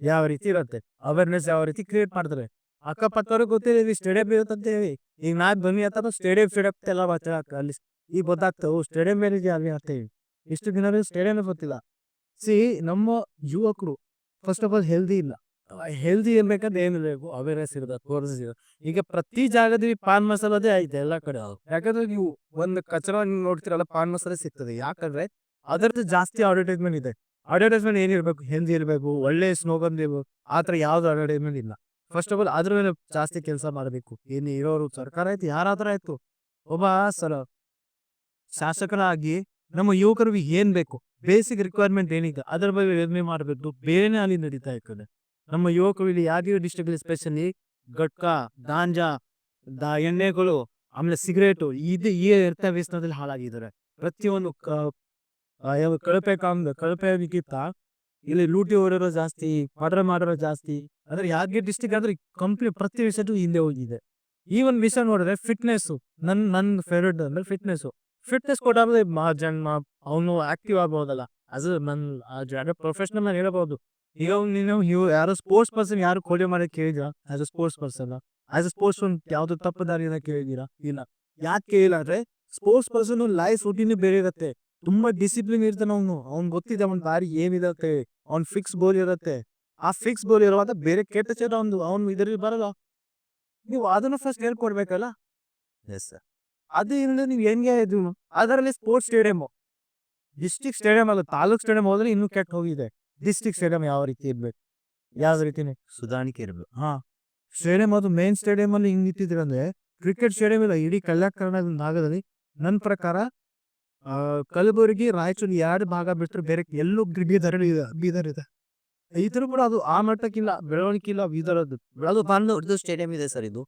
ಯಾವ ರೀತಿ ಇರುತ್ತೆ. ಅವೇರ್ನೆಸ್ ಯಾವ ರೀತಿ ಕ್ರಿಯೇಟ್ ಮಾಡ್ತಾರೆ. ಅಕ್ಕಪಕ್ಕವ್ರಿಗೆ ಗೊತ್ತಿದೆ ಸ್ಟೇಡಿಯಂ ಇರುತ್ತೆ ಅಂತ ಹೇಳಿ. ಈಗ ನಾನ್ ಬನ್ನಿ ಅಂತ ಸ್ಟೇಡಿಯಂ ಎಲ್ಲ ಅಲ್ಲಿ ಈಗ ಗೊತ್ತಾಗ್ತಾವೆ ಸ್ಟೇಡಿಯಂ ಮೇಲೆ ಅಲ್ಲಿ ಆಗ್ತೇವೆ. ಇಷ್ಟು ದಿನ ಸ್ಟೇಡಿಯಂ ಗೊತ್ತಿಲ್ಲ. ನಮ್ಮ ಯುವಕರು ಫಸ್ಟ್ ಆಫ್ ಆಲ್ ಹೆಲ್ದಿ ಇಲ್ಲ. ಹೆಲ್ದಿ ಇರ್ಬೇಕಂದ್ರೆ ಏನು ಬೇಕು, ಅವೇರ್ನೆಸ್ ಇರೋದು, ತೋರಿಸಿದ. ಈಗ ಪ್ರತಿ ಜಾಗದಲ್ಲಿ ಪಾನ್ ಮಸಾಲದೇ ಐತೆ ಎಲ್ಲ ಕಡೆ. ಯಾಕಂದ್ರೆ ನೀವು ಒಂದು ಕಚರ ನೋಡ್ತಿರಲ್ಲ, ಪಾನ್ ಮಸಾಲೆ ಸಿಗ್ತದೆ. ಯಾಕಂದ್ರೆ ಅದರದ್ದು ಜಾಸ್ತಿ ಅಡ್ವರ್ಟೈಸ್ಮೆಂಟ್ ಇದೆ. ಅಡ್ವರ್ಟೈಸ್ಮೆಂಟ್ ಏನಿರ್ಬೇಕು, ಹೆಲ್ದಿ ಇರಬೇಕು, ಒಳ್ಳೆ ಸ್ಲೋಗನ್ ಇರ್ಬೇಕು. ಆತರ ಯಾವ್ದು ಅಡ್ವರ್ಟೈಸ್ಮೆಂಟ್ ಇಲ್ಲ. ಫಸ್ಟ್ ಆಫ್ ಆಲ್ ಅದ್ರ ಮೇಲೆ ಜಾಸ್ತಿ ಕೆಲಸ ಮಾಡಬೇಕು. ಏನು ಇರೋರು ಸರ್ಕಾರ ಆಯ್ತು, ಯಾರಾದ್ರೂ ಆಯ್ತು, ಒಬ್ಬ ಶಾಸಕರಾಗಿ ನಮ್ಮ ಯುವಕರಿಗೆ ಏನ್ ಬೇಕು, ಬೇಸಿಕ್ ರಿಕ್ವೈರ್ಮೆಂಟ್ ಏನಿದೆ ಅದ್ರ ಬಗ್ಗೆ ಯೋಚನೆ ಮಾಡಬೇಕು. ಬೇರೆನೇ ಅಲ್ಲಿ ನಡೀತಾ ಇರ್ತದೆ. ನಮ್ಮ ಯುವಕರು ಇಲ್ಲಿ ಯಾದಗಿರಿ ಡಿಸ್ಟ್ರಿಕ್ಟ್ ಸ್ಪೆಷಲಿ ಗಟ್ಕಾ, ಗಾಂಜಾ, ಎಣ್ಣೆಗಳು, ಆಮೇಲೆ ಸಿಗರೇಟು ಇದು ಈ ವ್ಯಸನದಲ್ಲಿ ಹಾಳಾಗಿದ್ದಾರೆ. ಪ್ರತಿಯೊಂದು ಕಳಪೆಗಿಂತ ಇಲ್ಲಿ ಲೂಟಿ ಹೊಡೆರೋ ಜಾಸ್ತಿ, ಮರ್ಡರ್ ಮಾಡೋರು ಜಾಸ್ತಿ. ಅಂದ್ರೆ ಯಾದಗಿರಿ ಡಿಸ್ಟ್ರಿಕ್ಟ್ ಅಂದ್ರೆ ಕಂಪ್ಲೀಟ್ ಪ್ರತಿ ವಿಷಯಕ್ಕೂ ಹಿಂದೆ ಹೋಗಿದೆ. ಈ ಒಂದು ವಿಷಯ ನೋಡಿದ್ರೆ ಫಿಟ್ನೆಸ್ ನನ್ನ ಫೇವ್ರೇಟ್ ಅಂದ್ರೆ ಫಿಟ್ನೆಸ್ ಕೊಟ್ಟಾದ್ರೆ ಅವನು ಆಕ್ಟಿವ್ ಆಗ್ಬಹುದಲ್ಲ. ಅದು ನನ್ನ ಪ್ರೊಫೆಷನಲ್ ನಾನು ಹೇಳ್ಬಹುದು. ಈಗ ನೀವು ಯಾರೋ ಸ್ಪೋರ್ಟ್ಸ್ ಪರ್ಸನ್ ಯಾರು ಕೊಲೆ ಮಾಡೋಕೆ ಕೇಳಿದಿರಾ? ಆಸ್ ಅ ಸ್ಪೋರ್ಟ್ಸ್ ಪರ್ಸನ್, ಯಾವ್ದು ತಪ್ಪು ದಾರಿನ ಕೇಳಿದಿರಾ? ಇಲ್ಲ. ಯಾಕೆ ಕೇಳಿಲ್ಲ ಅಂದ್ರೆ ಸ್ಪೋರ್ಟ್ಸ್ ಪರ್ಸನ್ ಲೈಫ್ ರೂಟೀನ್ ಬೇರೆ ಇರುತ್ತೆ. ತುಂಬಾ ಡಿಸಿಪ್ಲಿನ್ ಇರ್ತಾನೆ ಅವ್ನು ಗೊತ್ತಿದೆ ಅವ್ನ ದಾರಿ ಏನಿರುತ್ತೆ. ಅವ್ನ್ ಫಿಕ್ಸ್ ಗೋಲ್ ಇರುತ್ತೆ. ಆ ಫಿಕ್ಸ್ ಗೋಲ್ ಇರುವಾಗ ಬೇರೆ ಕೆಟ್ಟ ಚೇಟ ಅವ್ನು ಇದರಲ್ಲಿ ಬರಲ್ಲ. ನೀವು ಅದನ್ನು ಫಸ್ಟ್ ಹೇಳ್ಕೊಡ್ಬೇಕಲ್ಲ. ಅದು ಇಲ್ಲದೆ ನೀವು ಹೆಂಗೆ ಇದು? ಅದರಲ್ಲಿ ಸ್ಪೋರ್ಟ್ಸ್ ಸ್ಟೇಡಿಯಂ, ಡಿಸ್ಟ್ರಿಕ್ಟ್ ಸ್ಟೇಡಿಯಂ ಅಲ್ಲ, ತಾಲೂಕ್ ಸ್ಟೇಡಿಯಂ ಹೋದ್ರೆ ಇನ್ನೂ ಕೆಟ್ಟ ಹೋಗಿದೆ. ಡಿಸ್ಟ್ರಿಕ್ಟ್ ಸ್ಟೇಡಿಯಂ ಯಾವ ರೀತಿ ಇರ್ಬೇಕು, ಯಾವ ರೀತಿನೇ ಸುಧಾರಣೆ ಇರ್ಬೇಕು. ಸ್ಟೇಡಿಯಂ ಅದು ಮೇನ್ ಸ್ಟೇಡಿಯಂ ಅಲ್ಲಿ ಹಿಂಗ್ ಇಟ್ಟಿದ್ರೆ ಅಂದ್ರೆ ಕ್ರಿಕೆಟ್ ಸ್ಟೇಡಿಯಂ ಇಲ್ಲ ಇಡೀ ಕಲ್ಯಾಣ ಕರ್ನಾಟಕದ ಭಾಗದಲ್ಲಿ. ನನ್ನ ಪ್ರಕಾರ ಕಲಬುರಗಿ, ರಾಯಚೂರು 2 ಭಾಗ ಬಿಟ್ಟರೆ ಬೇರೆ ಎಲ್ಲೂ ಬೀದರ್ ಇದೆ. ಇದ್ರು ಕೂಡ ಅದು ಆ ಮಟ್ಟಕ್ಕಿಲ್ಲ, ಬೆಳವಣಿಗೆ ಇಲ್ಲ ಬೀದರದ್ದು. ಅದು ಬಂದು ಸ್ಟೇಡಿಯಂ ಇದೆ ಸರ್. ಇದು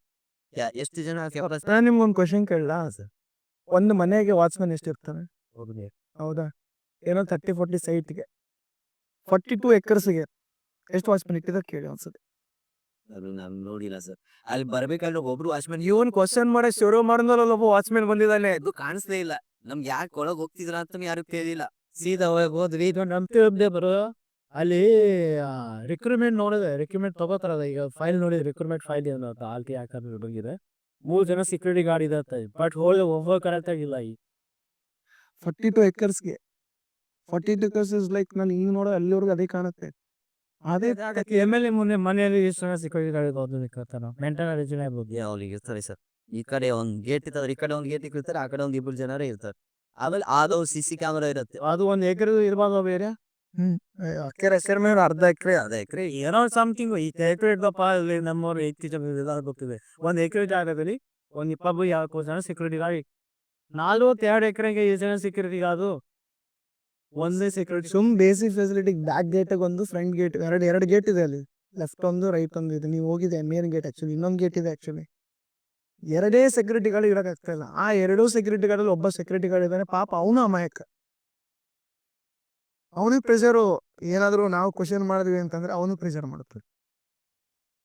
ಎಷ್ಟು ಜನ? ನಾನು ನಿಮ್ಗೊಂದು ಕ್ವಶನ್ ಕೇಳಲ್ಲ ಸರ್. ಒಂದು ಮನೆಗೆ ವಾಚ್ಮನ್ ಎಷ್ಟು ಇರ್ತಾನೆ? ಹೌದಾ? ಏನೋ 30-40 ಸೈಟ್ಗೆ 42 ಎಕರ್ಸ್ಗೆ ಎಷ್ಟು ವಾಚ್ಮನ್ ಇಟ್ಟಿದ್ದಾರೆ ಕೇಳಿ ಅನ್ಸುತ್ತೆ. ಅದು ನಾನು ನೋಡಿಲ್ಲ ಸರ್. ಅಲ್ಲಿ ಬರ್ಬೇಕಾದ್ರೆ ಒಬ್ರು ವಾಚ್ಮನ್ ಇವನ್ ಕ್ವಶನ್ ಮಾಡಿ ಶುರು ಮಾಡಿದ್ಮೇಲೆ ಒಬ್ಬ ವಾಚ್ಮನ್ ಬಂದಿದ್ದಾನೆ. ಅದು ಕಾಣಿಸ್ಲೇ ಇಲ್ಲ. ನಮ್ಗೆ ಯಾಕೆ ಒಳಗ್ ಹೋಗ್ತಿದ್ರ ಅಂತ ಯಾರು ಕೇಳಿಲ್ಲ. ಸೀದಾ ಒಳಗ್ ಹೋದ್ವಿ. ನಮ್ಗೆ ಬರೋ ಅಲ್ಲಿ ರಿಕ್ರೂಟ್ಮೆಂಟ್ ನೋಡಿದೆ, ರಿಕ್ರೂಟ್ಮೆಂಟ್ ತಗೋತಾರಲ್ಲ ಈಗ ಫೈಲ್ ನೋಡಿ, ರಿಕ್ರೂಟ್ಮೆಂಟ್ ಫೈಲ್ ಏನು ಅಂತ ಆಲ್ಟಿ ಹಾಕೋದು ಬಂದಿದೆ. 3 ಜನ ಸೆಕ್ಯೂರಿಟಿ ಗಾರ್ಡ್ ಇದೆ, ಬಟ್ ಒಬ್ಬ ಕರೆಕ್ಟ್ ಆಗಿಲ್ಲ. ಈ 42 ಎಕರ್ಸ್ಗೆ 42 ಎಕರ್ಸ್ ಇಸ್ ಲೈಕ್ ನಾನು ಈಗ ನೋಡೋ ಅಲ್ಲಿವರೆಗೂ ಅದೇ ಕಾಣುತ್ತೆ. ಅದೇ MLA ಮುಂದೆ ಮನೆಯಲ್ಲಿ ಎಷ್ಟು ಜನ ಸೆಕ್ಯೂರಿಟಿ ಗಾರ್ಡ್ ಇರ್ತಾರ, ಮೆಂಟಲ್ ಜನ ಇರ್ಬೋದು. ಅವ್ರಿಗೆ ಇರ್ತಾರೆ ಸರ್. ಈ ಕಡೆ ಒಂದ್ ಗೇಟ್ ಇರ್ತಾರೆ, ಈ ಕಡೆ ಒಂದ್ ಗೇಟ್ ಇರ್ತಾರೆ, ಆ ಕಡೆ ಒಂದ್ 2 ಜನರೇ ಇರ್ತಾರೆ. ಆಮೇಲೆ ಆದೋ CC ಕ್ಯಾಮೆರಾ ಇರುತ್ತೆ. ಅದು 1 ಎಕರೆ ಇರ್ಬಾರ್ದು ಬೇರೆ. ಎಕರೆ ಹೆಸರು ಮೇಲೆ ಅರ್ಧ ಎಕರೆ ಅದೇ ಎಕರೆ ಏನೋ ಸಮಥಿಂಗ್ ಈ ಎಕರೆ ಇದ್ದಪ್ಪ, ಇಲ್ಲಿ ನಮ್ಮವ್ರು ಗೊತ್ತಿದೆ. 1 ಎಕರೆ ಜಾಗದಲ್ಲಿ 20 ಜನ ಸೆಕ್ಯೂರಿಟಿ ಗಾರ್ಡ್. 42 ಎಕರೆಗೆ 7 ಜನ ಸೆಕ್ಯೂರಿಟಿ ಗಾರ್ಡ್, ಒಂದೇ ಸೆಕ್ಯೂರಿಟಿ. ಸುಮ್ ಬೇಸಿಕ್ ಫೆಸಿಲಿಟಿ. ಬ್ಯಾಕ್ ಗೇಟ್ ಒಂದು ಫ್ರಂಟ್ ಗೇಟ್, ಎರಡು ಗೇಟ್ ಇದೆ ಅಲ್ಲಿ, ಲೆಫ್ಟ್ ಒಂದು ರೈಟ್ ಒಂದು ಇದೆ. ನೀವು ಹೋಗಿದೆ ಮೇನ್ ಗೇಟ್, ಆಕ್ಚುಲಿ ಇನ್ನೊಂದು ಗೇಟ್ ಇದೆ. ಆಕ್ಚುಲಿ 2 ಸೆಕ್ಯೂರಿಟಿ ಗಾರ್ಡ್ ಇರಕ್ ಆಗ್ತಾ ಇಲ್ಲ. ಆ 2 ಸೆಕ್ಯೂರಿಟಿ ಗಾರ್ಡ್ ಅಲ್ಲಿ ಒಬ್ಬ ಸೆಕ್ಯೂರಿಟಿ ಗಾರ್ಡ್ ಇದ್ದಾನೆ, ಪಾಪ ಅವನು ಅಮಾಯಕ. ಅವನಿಗೆ ಪ್ರೆಷರು, ಏನಾದ್ರು ನಾವು ಕ್ವಶನ್ ಮಾಡಿದ್ವಿ ಅಂತಂದ್ರೆ ಅವನು ಪ್ರೆಷರ್ ಮಾಡುತ್ತೆ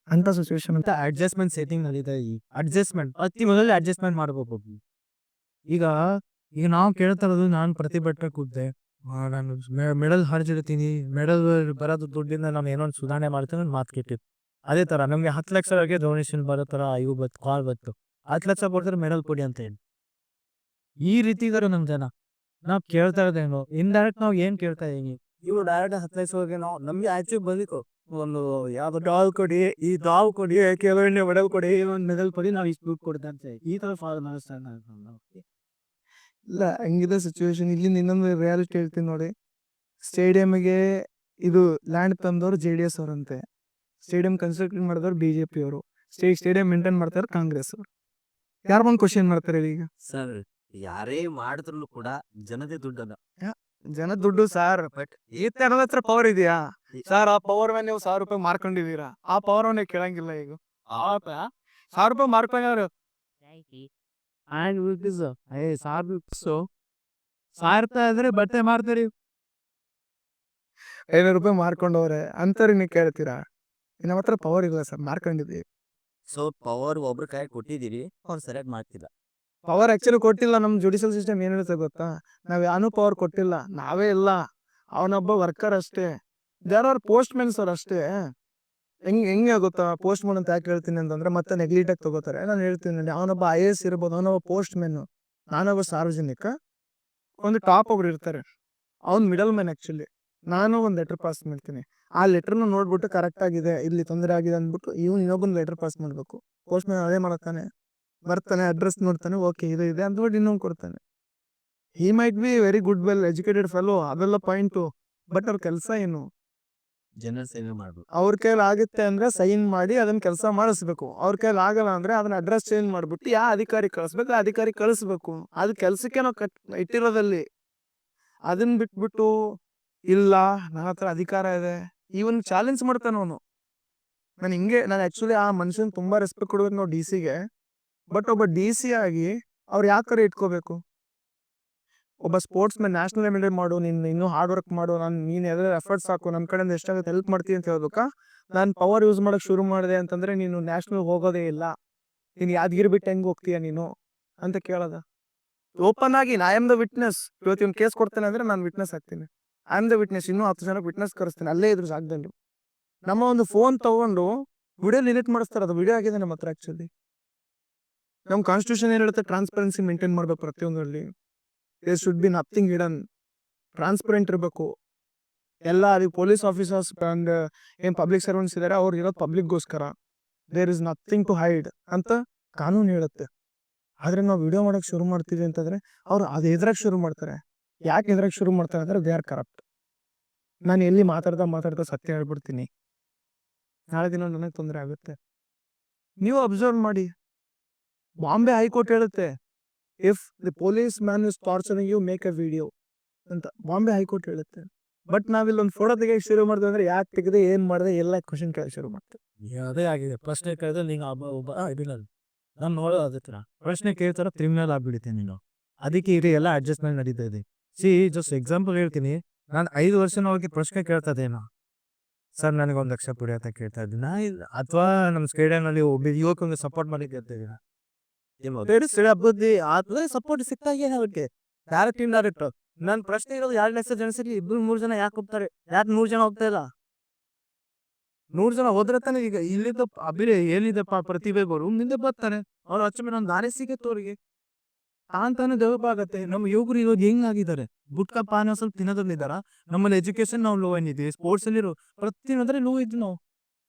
ಅಂತ ಸಿಚುವೇಶನ್. ಅಂತ ಅಡ್ಜಸ್ಟ್ಮೆಂಟ್ ಸೆಟ್ಟಿಂಗ್ ನಡೀತಾ. ಈ ಅಡ್ಜಸ್ಟ್ಮೆಂಟ್ ಅತಿ ಮೊದಲೇ ಅಡ್ಜಸ್ಟ್ಮೆಂಟ್ ಮಾಡ್ಬೇಕು. ಈಗ ನಾವು ಕೇಳ್ತಾ ಇರೋದು, ನಾನು ಪ್ರತಿಭಟನೆ ಕೂತೆ, ನಾನು ಮೆಡಲ್ ಹರಿಸಿರ್ತೀನಿ, ಮೆಡಲ್ ಬರೋದು ದುಡ್ಡಿಂದ ನಾನು ಏನೋ ಒಂದು ಸುಧಾರಣೆ ಮಾಡ್ತೀನಿ ಅಂತ ಮಾತು ಕೆಟ್ಟಿದ್ದು. ಅದೇ ತರ ನಮ್ಗೆ 10 ಲಕ್ಷವರೆಗೆ ಡೊನೇಷನ್ ಬರೋ ತರ ಇವು ಬತ್ತು, ಕಾಲ್ ಬತ್ತು, 10 ಲಕ್ಷ ಕೊಡ್ತಾರೆ ಮೆಡಲ್ ಕೊಡಿ ಅಂತ ಹೇಳಿ. ಈ ರೀತಿ ಇದಾರೆ ನಮ್ ಜನ. ನಾವ್ ಕೇಳ್ತಾ ಇರೋದೇನು, ಇಂಡೈರೆಕ್ಟ್ ನಾವ್ ಏನ್ ಕೇಳ್ತಾ ಇದೀನಿ, ಇವ್ರು ಡೈರೆಕ್ಟ್ 10 ಲಕ್ಷವರೆಗೆ ನಾವು ನಮ್ಗೆ ಆಕ್ಚುಲಿ ಬಂದಿತ್ತು ಒಂದು ಯಾವ್ದು ಡಾಲ್ ಕೊಡಿ, ಈ ಡಾಲ್ ಕೊಡಿ, ಕೆಲವೊಂದು ಮೆಡಲ್ ಕೊಡಿ, ಒಂದು ಮೆಡಲ್ ಕೊಡಿ, ನಾವು ಇಷ್ಟು ದುಡ್ಡು ಕೊಡ್ತಾ ಅಂತ ಈ ತರ ಫಾಲೋ ಮಾಡಿಸ್ತಾನೆ. ಇಲ್ಲ, ಹಂಗಿದೆ ಸಿಚುವೇಶನ್. ಇಲ್ಲಿಂದ ಇನ್ನೊಂದು ರಿಯಾಲಿಟಿ ಹೇಳ್ತೀನಿ ನೋಡಿ. ಸ್ಟೇಡಿಯಂಗೆ ಇದು ಲ್ಯಾಂಡ್ ತಂದವರು JDS ಅವರಂತೆ, ಸ್ಟೇಡಿಯಂ ಕನ್ಸ್ಟ್ರಕ್ಷನ್ ಮಾಡಿದವ್ರು BJP ಅವರು, ಸ್ಟೇಡಿಯಂ ಮೇಂಟೈನ್ ಮಾಡ್ತಾರೆ ಕಾಂಗ್ರೆಸ್ ಅವರು. ಯಾರು ಬಂದು ಕ್ವಶನ್ ಮಾಡ್ತಾರೆ ಈಗ? ಸರ್ ಯಾರೇ ಮಾಡಿದ್ರು ಕೂಡ ಜನತೆ ದುಡ್ಡದ. ಜನ ದುಡ್ಡು ಸರ್, ಬಟ್ ಈ ತರದ ಹತ್ರ ಪವರ್ ಇದೆಯಾ ಸರ್? ಆ ಪವರ್ ಮೇಲೆ ನೀವು 1000 ರೂಪಾಯಿ ಮಾರ್ಕೊಂಡಿದೀರಾ, ಆ ಪವರ್ ನೀವು ಕೇಳಂಗಿಲ್ಲ. ಈಗ 1000 ರೂಪಾಯಿ ಮಾರ್ಕೊಂಡ್ರು ಸಾರ್ತಾ ಇದ್ರೆ ಬಟ್ಟೆ ಮಾರ್ತೀರಿ. 500 ರೂಪಾಯಿ ಮಾರ್ಕೊಂಡವ್ರೆ ಅಂತವ್ರಿಗೆ ನೀವು ಕೇಳ್ತೀರಾ? ನಮ್ಮ ಹತ್ರ ಪವರ್ ಇಲ್ಲ ಸರ್, ಮಾರ್ಕೊಂಡಿದ್ದೀವಿ. ಸೊ ಪವರ್ ಒಬ್ರು ಕೈ ಕೊಟ್ಟಿದ್ದೀರಿ, ಅವ್ರು ಸರಿಯಾಗಿ ಮಾಡ್ತಿಲ್ಲ. ಪವರ್ ಆಕ್ಚುಲಿ ಕೊಟ್ಟಿಲ್ಲ. ನಮ್ ಜುಡಿಷಿಯಲ್ ಸಿಸ್ಟಮ್ ಏನ್ ಹೇಳುತ್ತೆ ಗೊತ್ತಾ? ನಾವ್ ಯಾನು ಪವರ್ ಕೊಟ್ಟಿಲ್ಲ, ನಾವೇ ಇಲ್ಲ, ಅವನೊಬ್ಬ ವರ್ಕರ್ ಅಷ್ಟೇ. There are postmen sir ಅಷ್ಟೇ. ಹೆಂಗೆ ಗೊತ್ತಾ ಪೋಸ್ಟ್ ಮೆನ್ ಅಂತ ಯಾಕೆ ಹೇಳ್ತೀನಿ ಅಂತಂದ್ರೆ ಮತ್ತೆ ನೆಗ್ಲಿಟ್ ಆಗಿ ತಗೋತಾರೆ. ನಾನು ಹೇಳ್ತೀನಿ, ಅವನೊಬ್ಬ IAS ಇರ್ಬೋದು, ಅವನೊಬ್ಬ ಪೋಸ್ಟ್ ಮೆನ್, ನಾನೊಬ್ಬ ಸಾರ್ವಜನಿಕ, ಒಂದು ಟಾಪ್ ಒಬ್ರು ಇರ್ತಾರೆ, ಅವ್ನ್ ಮಿಡಲ್ ಮ್ಯಾನ್. ಆಕ್ಚುಲಿ ನಾನು ಒಂದು ಲೆಟರ್ ಪಾಸ್ ಮಾಡ್ತೀನಿ, ಆ ಲೆಟರ್ನ ನೋಡ್ಬಿಟ್ಟು ಕರೆಕ್ಟ್ ಆಗಿದೆ, ಇಲ್ಲಿ ತೊಂದರೆ ಆಗಿದೆ ಅಂದ್ಬಿಟ್ಟು ಇವ್ನು ಇನ್ನೊಬ್ಬನ ಲೆಟರ್ ಪಾಸ್ ಮಾಡ್ಬೇಕು. ಪೋಸ್ಟ್ ಮ್ಯಾನ್ ಅದೇ ಮಾಡ್ತಾನೆ, ಬರ್ತಾನೆ, ಅಡ್ರೆಸ್ ನೋಡ್ತಾನೆ, ಓಕೆ ಇದು ಇದೆ ಅಂದ್ಬಿಟ್ಟು ಇನ್ನೊಂದು ಕೊಡ್ತಾನೆ. He might be very good well educated fellow, ಅದೆಲ್ಲ ಪಾಯಿಂಟು. ಬಟ್ ಅವ್ರ ಕೆಲಸ ಏನು? ಜನರ ಸೇವೆ ಮಾಡ್ಬೇಕು. ಅವ್ರ ಕೈಲಿ ಆಗುತ್ತೆ ಅಂದ್ರೆ ಸೈನ್ ಮಾಡಿ ಅದನ್ನ ಕೆಲಸ ಮಾಡಿಸ್ಬೇಕು. ಅವ್ರ ಕೈಲಿ ಆಗಲ್ಲ ಅಂದ್ರೆ ಅದನ್ನ ಅಡ್ರೆಸ್ ಚೇಂಜ್ ಮಾಡ್ಬಿಟ್ಟು ಯಾವ ಅಧಿಕಾರಿ ಕಳಿಸ್ಬೇಕು ಆ ಅಧಿಕಾರಿ ಕಳಿಸ್ಬೇಕು. ಅದು ಕೆಲ್ಸಕ್ಕೆ ನಾವು ಇಟ್ಟಿರೋದಲ್ಲಿ. ಅದನ್ನ ಬಿಟ್ಬಿಟ್ಟು ಇಲ್ಲ ನನ್ನ ಹತ್ರ ಅಧಿಕಾರ ಇದೆ, ಇವನ್ ಚಾಲೆಂಜ್ ಮಾಡ್ತಾನ ಅವನು. ನಾನು ಆಕ್ಚುಲಿ ಆ ಮನುಷ್ಯನ್ ತುಂಬಾ ರೆಸ್ಪೆಕ್ಟ್ ಕೊಡ್ಬೇಕು ನಾವು DC ಗೆ. ಬಟ್ ಒಬ್ಬ DC ಆಗಿ ಅವ್ರು ಯಾಕರೆ ಇಟ್ಕೋಬೇಕು? ಒಬ್ಬ ಸ್ಪೋರ್ಟ್ಸ್ ಮ್ಯಾನ್, ನ್ಯಾಷನಲ್ ಲೆವೆಲ್ ಮಾಡು, ಇನ್ನೂ ಹಾರ್ಡ್ ವರ್ಕ್ ಮಾಡು, ನೀನ್ ಎಲ್ಲ ಎಫರ್ಟ್ಸ್ ಹಾಕು, ನಮ್ಮ ಕಡೆಯಿಂದ ಎಷ್ಟಾಗುತ್ತೆ ಹೆಲ್ಪ್ ಮಾಡ್ತೀನಿ ಅಂತ ಹೇಳ್ಬೇಕಾ? ನಾನು ಪವರ್ ಯೂಸ್ ಮಾಡಕ್ ಶುರು ಮಾಡಿದೆ ಅಂತಂದ್ರೆ ನೀನು ನ್ಯಾಷನಲ್ ಹೋಗೋದೇ ಇಲ್ಲ, ನೀನು ಯಾದಗಿರಿ ಬಿಟ್ಟು ಹೆಂಗ್ ಹೋಗ್ತೀಯ ನೀನು ಅಂತ ಕೇಳೋದ? ಓಪನ್ ಆಗಿ ಐ ಆಮ್ ದ ವಿಟ್ನೆಸ್. ಇವತ್ತು ಇವ್ನು ಕೇಸ್ ಕೊಡ್ತೇನೆ ಅಂದ್ರೆ ನಾನು ವಿಟ್ನೆಸ್ ಆಗ್ತೀನಿ, ಐ ಆಮ್ ದ ವಿಟ್ನೆಸ್. ಇನ್ನೂ 10 ಜನಕ್ಕೆ ವಿಟ್ನೆಸ್ ಕರೆಸ್ತೀನಿ ಅಲ್ಲೇ ಇದ್ರು ಜಾಗದಲ್ಲಿ. ನಮ್ಮ ಒಂದು ಫೋನ್ ತಗೊಂಡು ವಿಡಿಯೋ ಡಿಲೀಟ್ ಮಾಡಿಸ್ತಾರೆ, ಅದು ವಿಡಿಯೋ ಆಗಿದೆ ನಮ್ಮ ಹತ್ರ. ಆಕ್ಚುಲಿ ನಮ್ಮ ಕಾನ್ಸ್ಟಿಟ್ಯೂಷನ್ ಏನ್ ಹೇಳುತ್ತೆ? ಟ್ರಾನ್ಸ್ಪರೆನ್ಸಿ ಮೇಂಟೈನ್ ಮಾಡ್ಬೇಕು ಪ್ರತಿಯೊಂದರಲ್ಲಿ. There should be nothing hidden, transparent ಇರಬೇಕು ಎಲ್ಲ. ಅಲ್ಲಿ ಪೊಲೀಸ್ ಆಫೀಸರ್ಸ್ ಅಂಡ್ ಏನ್ ಪಬ್ಲಿಕ್ ಸರ್ವೆಂಟ್ಸ್ ಇದಾರೆ ಅವ್ರು ಇರೋದು ಪಬ್ಲಿಕ್ಗೋಸ್ಕರ. There is nothing to hide ಅಂತ ಕಾನೂನು ಹೇಳುತ್ತೆ. ಆದ್ರೆ ನಾವು ವಿಡಿಯೋ ಮಾಡಕ್ ಶುರು ಮಾಡ್ತೀವಿ ಅಂತಂದ್ರೆ ಅವ್ರು ಅದು ಎದ್ರಾಗ ಶುರು ಮಾಡ್ತಾರೆ. ಯಾಕೆ ಎದ್ರಾಗ ಶುರು ಮಾಡ್ತಾರೆ ಅಂದ್ರೆ ದೇ ಆರ್ ಕರಪ್ಟ್. ನಾನು ಎಲ್ಲಿ ಮಾತಾಡ್ತಾ ಸತ್ಯ ಹೇಳ್ಬಿಡ್ತೀನಿ, ನಾಳೆ ದಿನ ನನಗೆ ತೊಂದರೆ ಆಗುತ್ತೆ. ನೀವು ಅಬ್ಸರ್ವ್ ಮಾಡಿ, ಬಾಂಬೆ ಹೈಕೋರ್ಟ್ ಹೇಳುತ್ತೆ if the policeman is torturing you make a video ಅಂತ ಬಾಂಬೆ ಹೈಕೋರ್ಟ್ ಹೇಳುತ್ತೆ. ಬಟ್ ನಾವಿಲ್ಲಿ ಒಂದು ಫೋಟೋ ತೆಗಿಯಕ್ಕೆ ಶುರು ಮಾಡಿದ್ವಿ ಅಂದ್ರೆ ಯಾಕೆ ತೆಗೆದು ಏನ್ ಮಾಡಿದೆ ಎಲ್ಲ ಕ್ವಶನ್ ಕೇಳಕ್ ಶುರು ಮಾಡ್ತೇವೆ. ಅದೇ ಆಗಿದೆ. ಪ್ರಶ್ನೆ ಕೇಳಿದ್ರೆ ನೀನು ಇದಿಲ್ಲ, ನಾನು ನೋಡೋದು ಅದೇ ತರ ಪ್ರಶ್ನೆ ಕೇಳ್ತಾರ ಕ್ರಿಮಿನಲ್ ಆಗ್ಬಿಡ್ತೀನಿ ನೀನು. ಅದಕ್ಕೆ ಇದು ಎಲ್ಲ ಅಡ್ಜಸ್ಟ್ಮೆಂಟ್ ನಡೀತಾ ಇದೆ. ಜಸ್ಟ್ ಎಕ್ಸಾಂಪಲ್ ಹೇಳ್ತೀನಿ, ನಾನು 5 ವರ್ಷ ಹೋಗಿ ಪ್ರಶ್ನೆ ಕೇಳ್ತಾ ಇದ್ದೇನಾ, ಸರ್ ನನಗೆ 1 ಲಕ್ಷ ಕೊಡಿ ಅಂತ ಕೇಳ್ತಾ ಇದ್ದೀನಿ ಅಥವಾ ನಮ್ಮ ಸ್ಟೇಡಿಯಂನಲ್ಲಿ ಒಬ್ಬ ಯುವಕಂಗೆ ಸಪೋರ್ಟ್ ಮಾಡಿ ಗೆಲ್ತಿದ್ದೀನ ಬುದ್ಧಿ ಆದ್ರೆ ಸಪೋರ್ಟ್ ಸಿಕ್ತಾಗೆ ಅವ್ರಿಗೆ ಡೈರೆಕ್ಟ್ ಇಂಡೈರೆಕ್ಟ್. ನನ್ನ ಪ್ರಶ್ನೆ ಇರೋದು 2 ಲಕ್ಷ ಜನಸರಿ 2-3 ಜನ ಯಾಕೆ ಹೋಗ್ತಾರೆ? ಯಾಕೆ 100 ಜನ ಹೋಗ್ತಾ ಇಲ್ಲ? 100 ಜನ ಹೋದ್ರೆ ತಾನೇ ಈಗ ಇಲ್ಲಿದ್ದ ಏನಿದೆಪ್ಪ ಪ್ರತಿಭೆಗಳು ಮುಂದೆ ಬರ್ತಾರೆ. ಅವ್ರು ಅಚ್ಚುಮೆನ್ ಒಂದು ದಾರಿ ಸಿಗುತ್ತೆ ಅವ್ರಿಗೆ. ತಾನೇ ಡೆವಲಪ್ ಆಗತ್ತೆ. ನಮ್ಮ ಯುವಕರು ಇವಾಗ ಹೆಂಗಾಗಿದ್ದಾರೆ? ಗುಟ್ಕಾ ಪಾನ ಸ್ವಲ್ಪ ತಿನ್ನೋದ್ರಲ್ಲಿದ್ದಾರ. ನಮ್ಮಲ್ಲಿ ಎಜುಕೇಶನ್ ನಾವು ಲೋ ಏನಿದೆ, ಸ್ಪೋರ್ಟ್ಸ್ ಅಲ್ಲಿ ಪ್ರತಿಯೊಂದ್ರೆ ಲೋ ಇದ್ದು ನಾವು.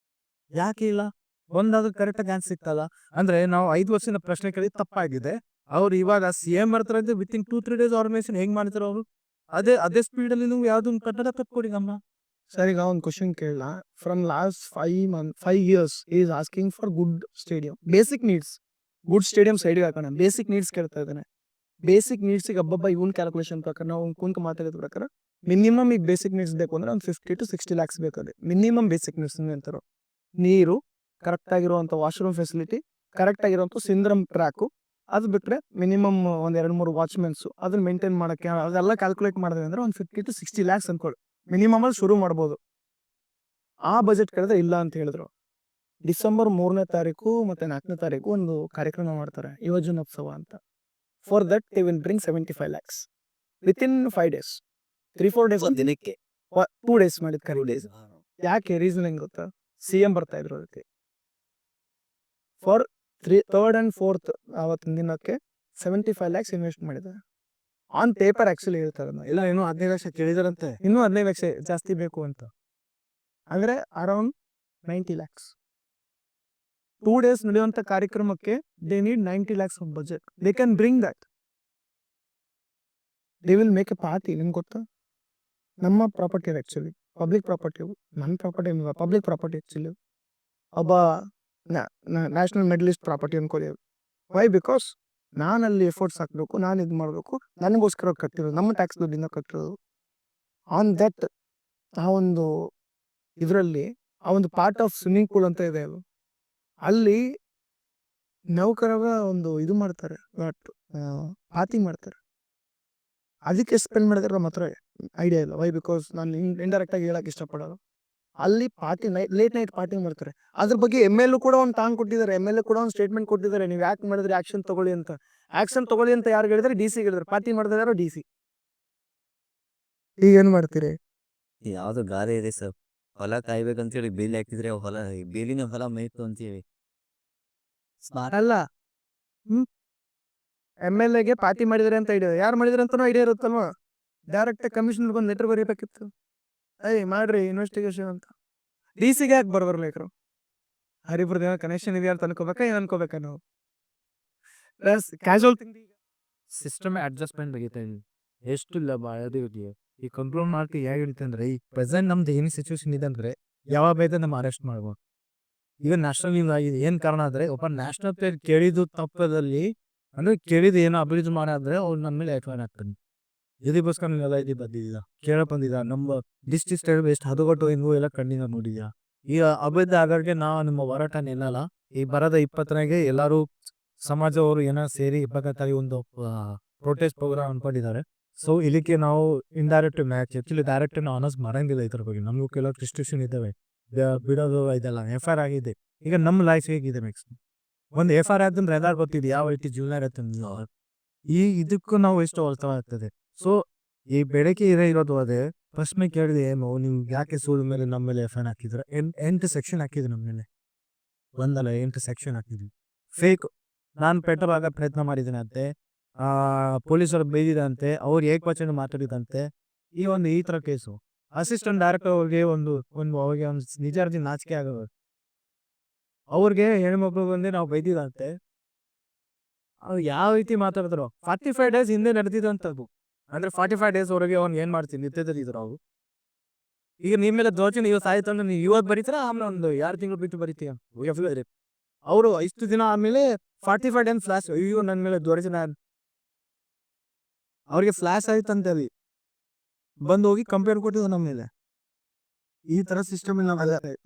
ಯಾಕೆ ಇಲ್ಲ? ಒಂದಾದ್ರೂ ಕರೆಕ್ಟಾಗಿ ಆನ್ಸರ್ ಸಿಗ್ತಲ್ಲ. ಅಂದ್ರೆ ನಾವು 5 ವರ್ಷದ ಪ್ರಶ್ನೆ ಕೇಳಿ ತಪ್ಪಾಗಿದೆ. ಅವ್ರು ಇವಾಗ CM ಬರ್ತಾರೆ ವಿತಿನ್ 2-3 ಡೇಸ್ ಆರ್ಗನೈಸೇಷನ್ ಹೆಂಗ್ ಮಾಡ್ತಾರೆ ಅವರು? ಅದೇ ಸ್ಪೀಡಲ್ಲಿ ನೀವು ಯಾವ್ದೊಂದು ಕಟ್ಟಡ ಕಟ್ಕೊಡಿ ನಮ್ಮ. ಸರ್ ಈಗ ಒಂದು ಕ್ವಶನ್ ಕೇಳಲ್ಲ. From last 5 years is asking for good stadium, basic needs. Good stadium ಸೈಡ್ಗೆ ಹಾಕೋಣ, ಬೇಸಿಕ್ ನೀಡ್ಸ್ ಕೇಳ್ತಾ ಇದ್ದಾನೆ. ಬೇಸಿಕ್ ನೀಡ್ಸಿಗೆ ಹಬ್ಬ ಇವನ್ ಕ್ಯಾಲ್ಕುಲೇಷನ್ ಪ್ರಕಾರ ನಾವು ಕುಂತ ಮಾತಾಡಿದ ಪ್ರಕಾರ ಮಿನಿಮಮ್ ಈಗ ಬೇಸಿಕ್ ನೀಡ್ಸ್ ಬೇಕು ಅಂದ್ರೆ ಒಂದು 50 to 60 lakhs ಬೇಕಾದ್ರೆ ಮಿನಿಮಮ್ ಬೇಸಿಕ್ ನೀಡ್ಸ್ ಅಂತಾರೋ. ನೀರು, ಕರೆಕ್ಟ್ ಆಗಿರುವಂಥ ವಾಶ್ರೂಮ್ ಫೆಸಿಲಿಟಿ, ಕರೆಕ್ಟ್ ಆಗಿರುವಂಥ ಸಿಂದ್ರಮ್ ಟ್ರ್ಯಾಕು, ಅದು ಬಿಟ್ಟರೆ ಮಿನಿಮಮ್ ಒಂದು 2-3 ವಾಚ್ಮೆನ್ಸು ಅದನ್ನ ಮೇಂಟೈನ್ ಮಾಡೋಕ್ಕೆ ಅದೆಲ್ಲ ಕ್ಯಾಲ್ಕುಲೇಟ್ ಮಾಡಿದ್ರೆ ಅಂದರೆ ಒಂದು 50 to 60 lakhs ಅಂದ್ಕೊಳ್ಳಿ. ಮಿನಿಮಮ್ ಅಲ್ಲಿ ಶುರು ಮಾಡ್ಬೋದು. ಆ ಬಜೆಟ್ ಕೇಳಿದ್ರೆ ಇಲ್ಲ ಅಂತ ಹೇಳಿದ್ರು. ಡಿಸೆಂಬರ್ 3ನೇ ತಾರೀಕು ಮತ್ತು 4ನೇ ತಾರೀಕು ಒಂದು ಕಾರ್ಯಕ್ರಮ ಮಾಡ್ತಾರೆ, ಯುವಜನೋತ್ಸವ ಅಂತ. For that they will bring 75 lakhs within 5 days, 3-4 days, ಒಂದ್ ದಿನಕ್ಕೆ 2 days ಮಾಡಿದ್ ಕರಿ. ಯಾಕೆ ರೀಸನ್ ಹೆಂಗ್ ಗೊತ್ತಾ? CM ಬರ್ತಾ ಇದ್ರು ಅದಕ್ಕೆ. ಫಾರ್ 3rd and 4th ಅವತ್ತಿನ ದಿನಕ್ಕೆ 75 lakhs ಇನ್ವೆಸ್ಟ್ ಮಾಡಿದ್ದಾರೆ. ಆನ್ ಪೇಪರ್ ಆಕ್ಚುಲಿ ಹೇಳ್ತಾರೆ ಇಲ್ಲ ಇನ್ನೂ 15 ಲಕ್ಷ ಕೇಳಿದಾರಂತೆ. ಇನ್ನೂ 15 ಲಕ್ಷ ಜಾಸ್ತಿ ಬೇಕು ಅಂತ. ಅಂದರೆ ಅರೌಂಡ್ 90 lakhs. 2 days ನಡೆಯುವಂಥ ಕಾರ್ಯಕ್ರಮಕ್ಕೆ they need 90 lakhs of budget. They can bring that. They will make A party. ನಿಮ್ಗೆ ಗೊತ್ತಾ? ನಮ್ಮ ಪ್ರಾಪರ್ಟಿ ಆ್ಯಕ್ಚುಲಿ ಪಬ್ಲಿಕ್ ಪ್ರಾಪರ್ಟಿ. ನನ್ನ ಪ್ರಾಪರ್ಟಿ ಪಬ್ಲಿಕ್ ಪ್ರಾಪರ್ಟಿ ಆ್ಯಕ್ಚುಲಿ. ಒಬ್ಬ ನ್ಯಾಷನಲ್ ಮೆಡಲಿಸ್ಟ್ ಪ್ರಾಪರ್ಟಿ ಅನ್ಕೊಳ್ಳಿ. ವೈ? ಬಿಕಾಸ್ ನಾನಲ್ಲಿ ಎಫರ್ಟ್ಸ್ ಹಾಕಬೇಕು, ನಾನು ಇದು ಮಾಡಬೇಕು, ನನಗೋಸ್ಕರ ಕಟ್ಟಿರೋದು, ನಮ್ಮ ಟ್ಯಾಕ್ಸ್ ದುಡ್ಡಿಂದ ಕಟ್ಟಿರೋದು. ಆನ್ ದಟ್ ಆ ಒಂದು ಇದರಲ್ಲಿ ಆ ಒಂದು ಪಾರ್ಟ್ ಆಫ್ ಸ್ವಿಮ್ಮಿಂಗ್ ಪೂಲ್ ಅಂತ ಇದೆ, ಅದು ಅಲ್ಲಿ ನೌಕರರ ಒಂದು ಇದು ಮಾಡ್ತಾರೆ, ಪಾರ್ಟಿ ಮಾಡ್ತಾರೆ. ಅದಕ್ಕೆ ಸ್ಪೆಂಡ್ ಮಾಡಿದ್ರೆ ನಮ್ಮ ಹತ್ರ ಐಡಿಯಾ ಇಲ್ಲ. ವೈ? ಬಿಕಾಸ್ ನಾನು ಇಂಡೈರೆಕ್ಟ್ ಆಗಿ ಹೇಳಕ್ ಇಷ್ಟಪಡೋದು. ಅಲ್ಲಿ ಪಾರ್ಟಿ ಲೇಟ್ ನೈಟ್ ಪಾರ್ಟಿ ಮಾಡ್ತಾರೆ. ಅದ್ರ ಬಗ್ಗೆ ML ಕೂಡ ಒಂದು ಟಾಂಗ್ ಕೊಟ್ಟಿದ್ದಾರೆ, ML ಕೂಡ ಒಂದು ಸ್ಟೇಟ್ಮೆಂಟ್ ಕೊಟ್ಟಿದ್ದಾರೆ, ನೀವು ಯಾಕೆ ಮಾಡಿದ್ರೆ ಆಕ್ಷನ್ ತಗೊಳ್ಳಿ ಅಂತ. ಆಕ್ಷನ್ ತಗೊಳ್ಳಿ ಅಂತ ಯಾರು ಹೇಳಿದ್ರೆ DC ಹೇಳಿದ್ರೆ, ಪಾರ್ಟಿ ಮಾಡಿದ್ರೆ ಯಾರೋ DC. ಈಗ ಏನ್ ಮಾಡ್ತೀರಿ? ಯಾವ್ದು ಗಾದೆ ಇದೆ ಸರ್, ಹೊಲ ಕಾಯ್ಬೇಕಂತೇಳಿ ಬೇಲಿ ಹಾಕಿದ್ರೆ ಬೇಲಿನ ಹೊಲ ಮೇಯ್ತು ಅಂತೇಳಿ. ಅಲ್ಲ, MLAಗೆ ಪಾರ್ಟಿ ಮಾಡಿದ್ರೆ ಅಂತ ಐಡಿಯಾ, ಯಾರು ಮಾಡಿದ್ರೆ ಅಂತಾನು ಐಡಿಯಾ ಇರುತ್ತಲ್ವಾ? ಡೈರೆಕ್ಟ್ ಕಮಿಷನರ್ ಒಂದು ಲೆಟರ್ ಬರೀಬೇಕಿತ್ತು, ಮಾಡ್ರಿ ಇನ್ವೆಸ್ಟಿಗೇಷನ್ ಅಂತ. DC-ಗೆ ಯಾಕೆ ಬರ್ಲೇಕ್ರು? ಹರಿಬ್ರದೇನ ಕನೆಕ್ಷನ್ ಇದೆಯಾ ಅಂತ ಅನ್ಕೋಬೇಕಾ, ಏನು ಅನ್ಕೋಬೇಕಾ ನಾವು? Casual thing. ಸಿಸ್ಟಮ್ ಅಡ್ಜಸ್ಟ್ಮೆಂಟ್ ಬರೀತಾ ಇದೀವಿ. ಎಷ್ಟು ಇಲ್ಲ ಬಾಳದೇ ಇದೆಯಾ ಈ ಕಂಟ್ರೋಲ್ ಮಾಡ್ತಿ ಹೇಗೆ ಹೇಳ್ತೆ ಅಂದ್ರೆ, ಈ ಪ್ರೆಸೆಂಟ್ ನಮ್ದು ಏನು ಸಿಚುವೇಶನ್ ಇದೆ ಅಂದ್ರೆ ಯಾವಾಗ ಬೇಕಾದ್ರೆ ನಮ್ಮ ಅರೆಸ್ಟ್ ಮಾಡ್ಬೋದು. ಈಗ ನ್ಯಾಷನಲ್ ನ್ಯೂಸ್ ಆಗಿದೆ. ಏನು ಕಾರಣ ಅಂದರೆ ಒಬ್ಬ ನ್ಯಾಷನಲ್ ಪ್ಲೇಯರ್ ಕೇಳಿದ್ದು ತಪ್ಪದಲ್ಲಿ ಅಂದರೆ ಕೇಳಿದ್ದು ಏನೋ ಅಭಿವೃದ್ಧಿ ಮಾಡಾದ್ರೆ ಅವ್ರು ನಮ್ಮ ಮೇಲೆ ಎಫ್ಐಆರ್ ಆಗ್ತಾನೆ. ಇದಕ್ಕೋಸ್ಕರ ನೀವೆಲ್ಲ ಇದು ಬಂದಿದ್ದೀರಾ, ಕೇಳ ಬಂದಿದ್ದ ನಮ್ಮ ಡಿಸ್ಟ್ರಿಕ್ಟ್ ಸ್ಟೇಟ್ ಎಷ್ಟು ಹದಗೊಟ್ಟು ಹೆಂಗು ಎಲ್ಲ ಕಣ್ಣಿನ ನೋಡಿದ್ಯಾ. ಈಗ ಅಭಿವೃದ್ಧಿ ಆಗೋಕ್ಕೆ ನಾವು ನಿಮ್ಮ ಹೋರಾಟ ನಿಲ್ಲಲ್ಲ. ಈ ಬರದ 20ನೇ ಎಲ್ಲರೂ ಸಮಾಜದವರು ಏನೋ ಸೇರಿ 20 ಒಂದು ಪ್ರೊಟೆಸ್ಟ್ ಪ್ರೋಗ್ರಾಮ್ ಅನ್ಕೊಂಡಿದ್ದಾರೆ. ಸೊ ಇದಕ್ಕೆ ನಾವು ಇಂಡೈರೆಕ್ಟ್ ಮ್ಯಾಚ್ ಆ್ಯಕ್ಚುಲಿ ಡೈರೆಕ್ಟ್ ನಾವು ಅನೌನ್ಸ್ ಮಾಡಂಗಿಲ್ಲ ಇದ್ರ ಬಗ್ಗೆ. ನಮಗೂ ಕೆಲವು ರಿಸ್ಟ್ರಿಕ್ಷನ್ ಇದ್ದಾವೆ, ಬಿಡೋದು ಇದೆಲ್ಲ. FIR ಆಗಿದೆ. ಈಗ ನಮ್ಮ ಲೈಫ್ ಹೇಗಿದೆ ಮ್ಯಾಕ್ಸಿಮಮ್ ಒಂದು FIR ಆದ್ರೆ ಎಲ್ಲಾರು ಗೊತ್ತಿದೆ ಯಾವ ರೀತಿ ಜೀವನ ಇರುತ್ತೆ. ಈ ಇದಕ್ಕೂ ನಾವು ಎಷ್ಟು ಅರ್ಥ ಆಗ್ತದೆ. ಸೊ ಈ ಬೆಳಗ್ಗೆ ಇರೋದು ಅದೇ ಪ್ರಶ್ನೆ ಕೇಳಿದೆ, ಏನು ನೀವು ಯಾಕೆ ಸೂರ್ಯ ಮೇಲೆ ನಮ್ಮ ಮೇಲೆ FIR ಹಾಕಿದ್ರೆ? 8 ಸೆಕ್ಷನ್ ಹಾಕಿದ್ರು ನಮ್ಮ ಮೇಲೆ, ಒಂದಲ್ಲ 8 ಸೆಕ್ಷನ್ ಹಾಕಿದ್ವಿ. ಫೇಕ್. ನಾನು ಪೆಟ್ರೋಲ್ ಆಗ ಪ್ರಯತ್ನ ಮಾಡಿದ್ದೇನೆ ಅಂತೆ, ಪೊಲೀಸರು ಬೈದಿದಂತೆ, ಅವ್ರು ಏಕವಚನ ಮಾತಾಡಿದಂತೆ. ಈ ಥರ ಕೇಸು. ಅಸಿಸ್ಟೆಂಟ್ ಡೈರೆಕ್ಟರ್ ಅವ್ರಿಗೆ ಅವ್ರಿಗೆ ಒಂದು ನಿಜಾರ್ಜಿ ನಾಚಿಕೆ ಆಗೋದು. ಅವ್ರಿಗೆ ಹೆಣ್ಮಕ್ಳು ಬಂದು ನಾವು ಬೈದಿದಂತೆ. ಅವ್ರು ಯಾವ ರೀತಿ ಮಾತಾಡಿದ್ರು? 45 days ಹಿಂದೆ ನಡೆದಿದ್ದಂಥದ್ದು. ಅಂದರೆ 45 days ಹೊರಗೆ ಅವ್ನು ಏನು ಮಾಡ್ತೀನಿ ನಿಂತಿದ್ರು ಅವ್ರು. ಈಗ ನಿಮ್ಮ ಮೇಲೆ ದೋಚನೆ ಇವತ್ತು ಆಯ್ತು ಅಂದ್ರೆ ನೀವು ಇವತ್ತು ಬರೀತೀರ, ಆಮೇಲೆ ಒಂದು 2 ತಿಂಗಳು ಬಿಟ್ಟು ಬರೀತೀಯ. ಅವರು ಇಷ್ಟು ದಿನ ಆಮೇಲೆ 45 days ಫ್ಲಾಶ್, ಅಯ್ಯೋ ನನ್ನ ಮೇಲೆ ದೋಚನೆ ಅವ್ರಿಗೆ ಫ್ಲಾಶ್ ಆಯ್ತಂತೇಳಿ ಬಂದು ಹೋಗಿ ಕಂಪ್ಲೇಂಟ್ ಕೊಟ್ಟಿದ್ದು ನಮ್ಮ ಮೇಲೆ. ಈ ಥರ ಸಿಸ್ಟಮ್ ಇಲ್ಲ.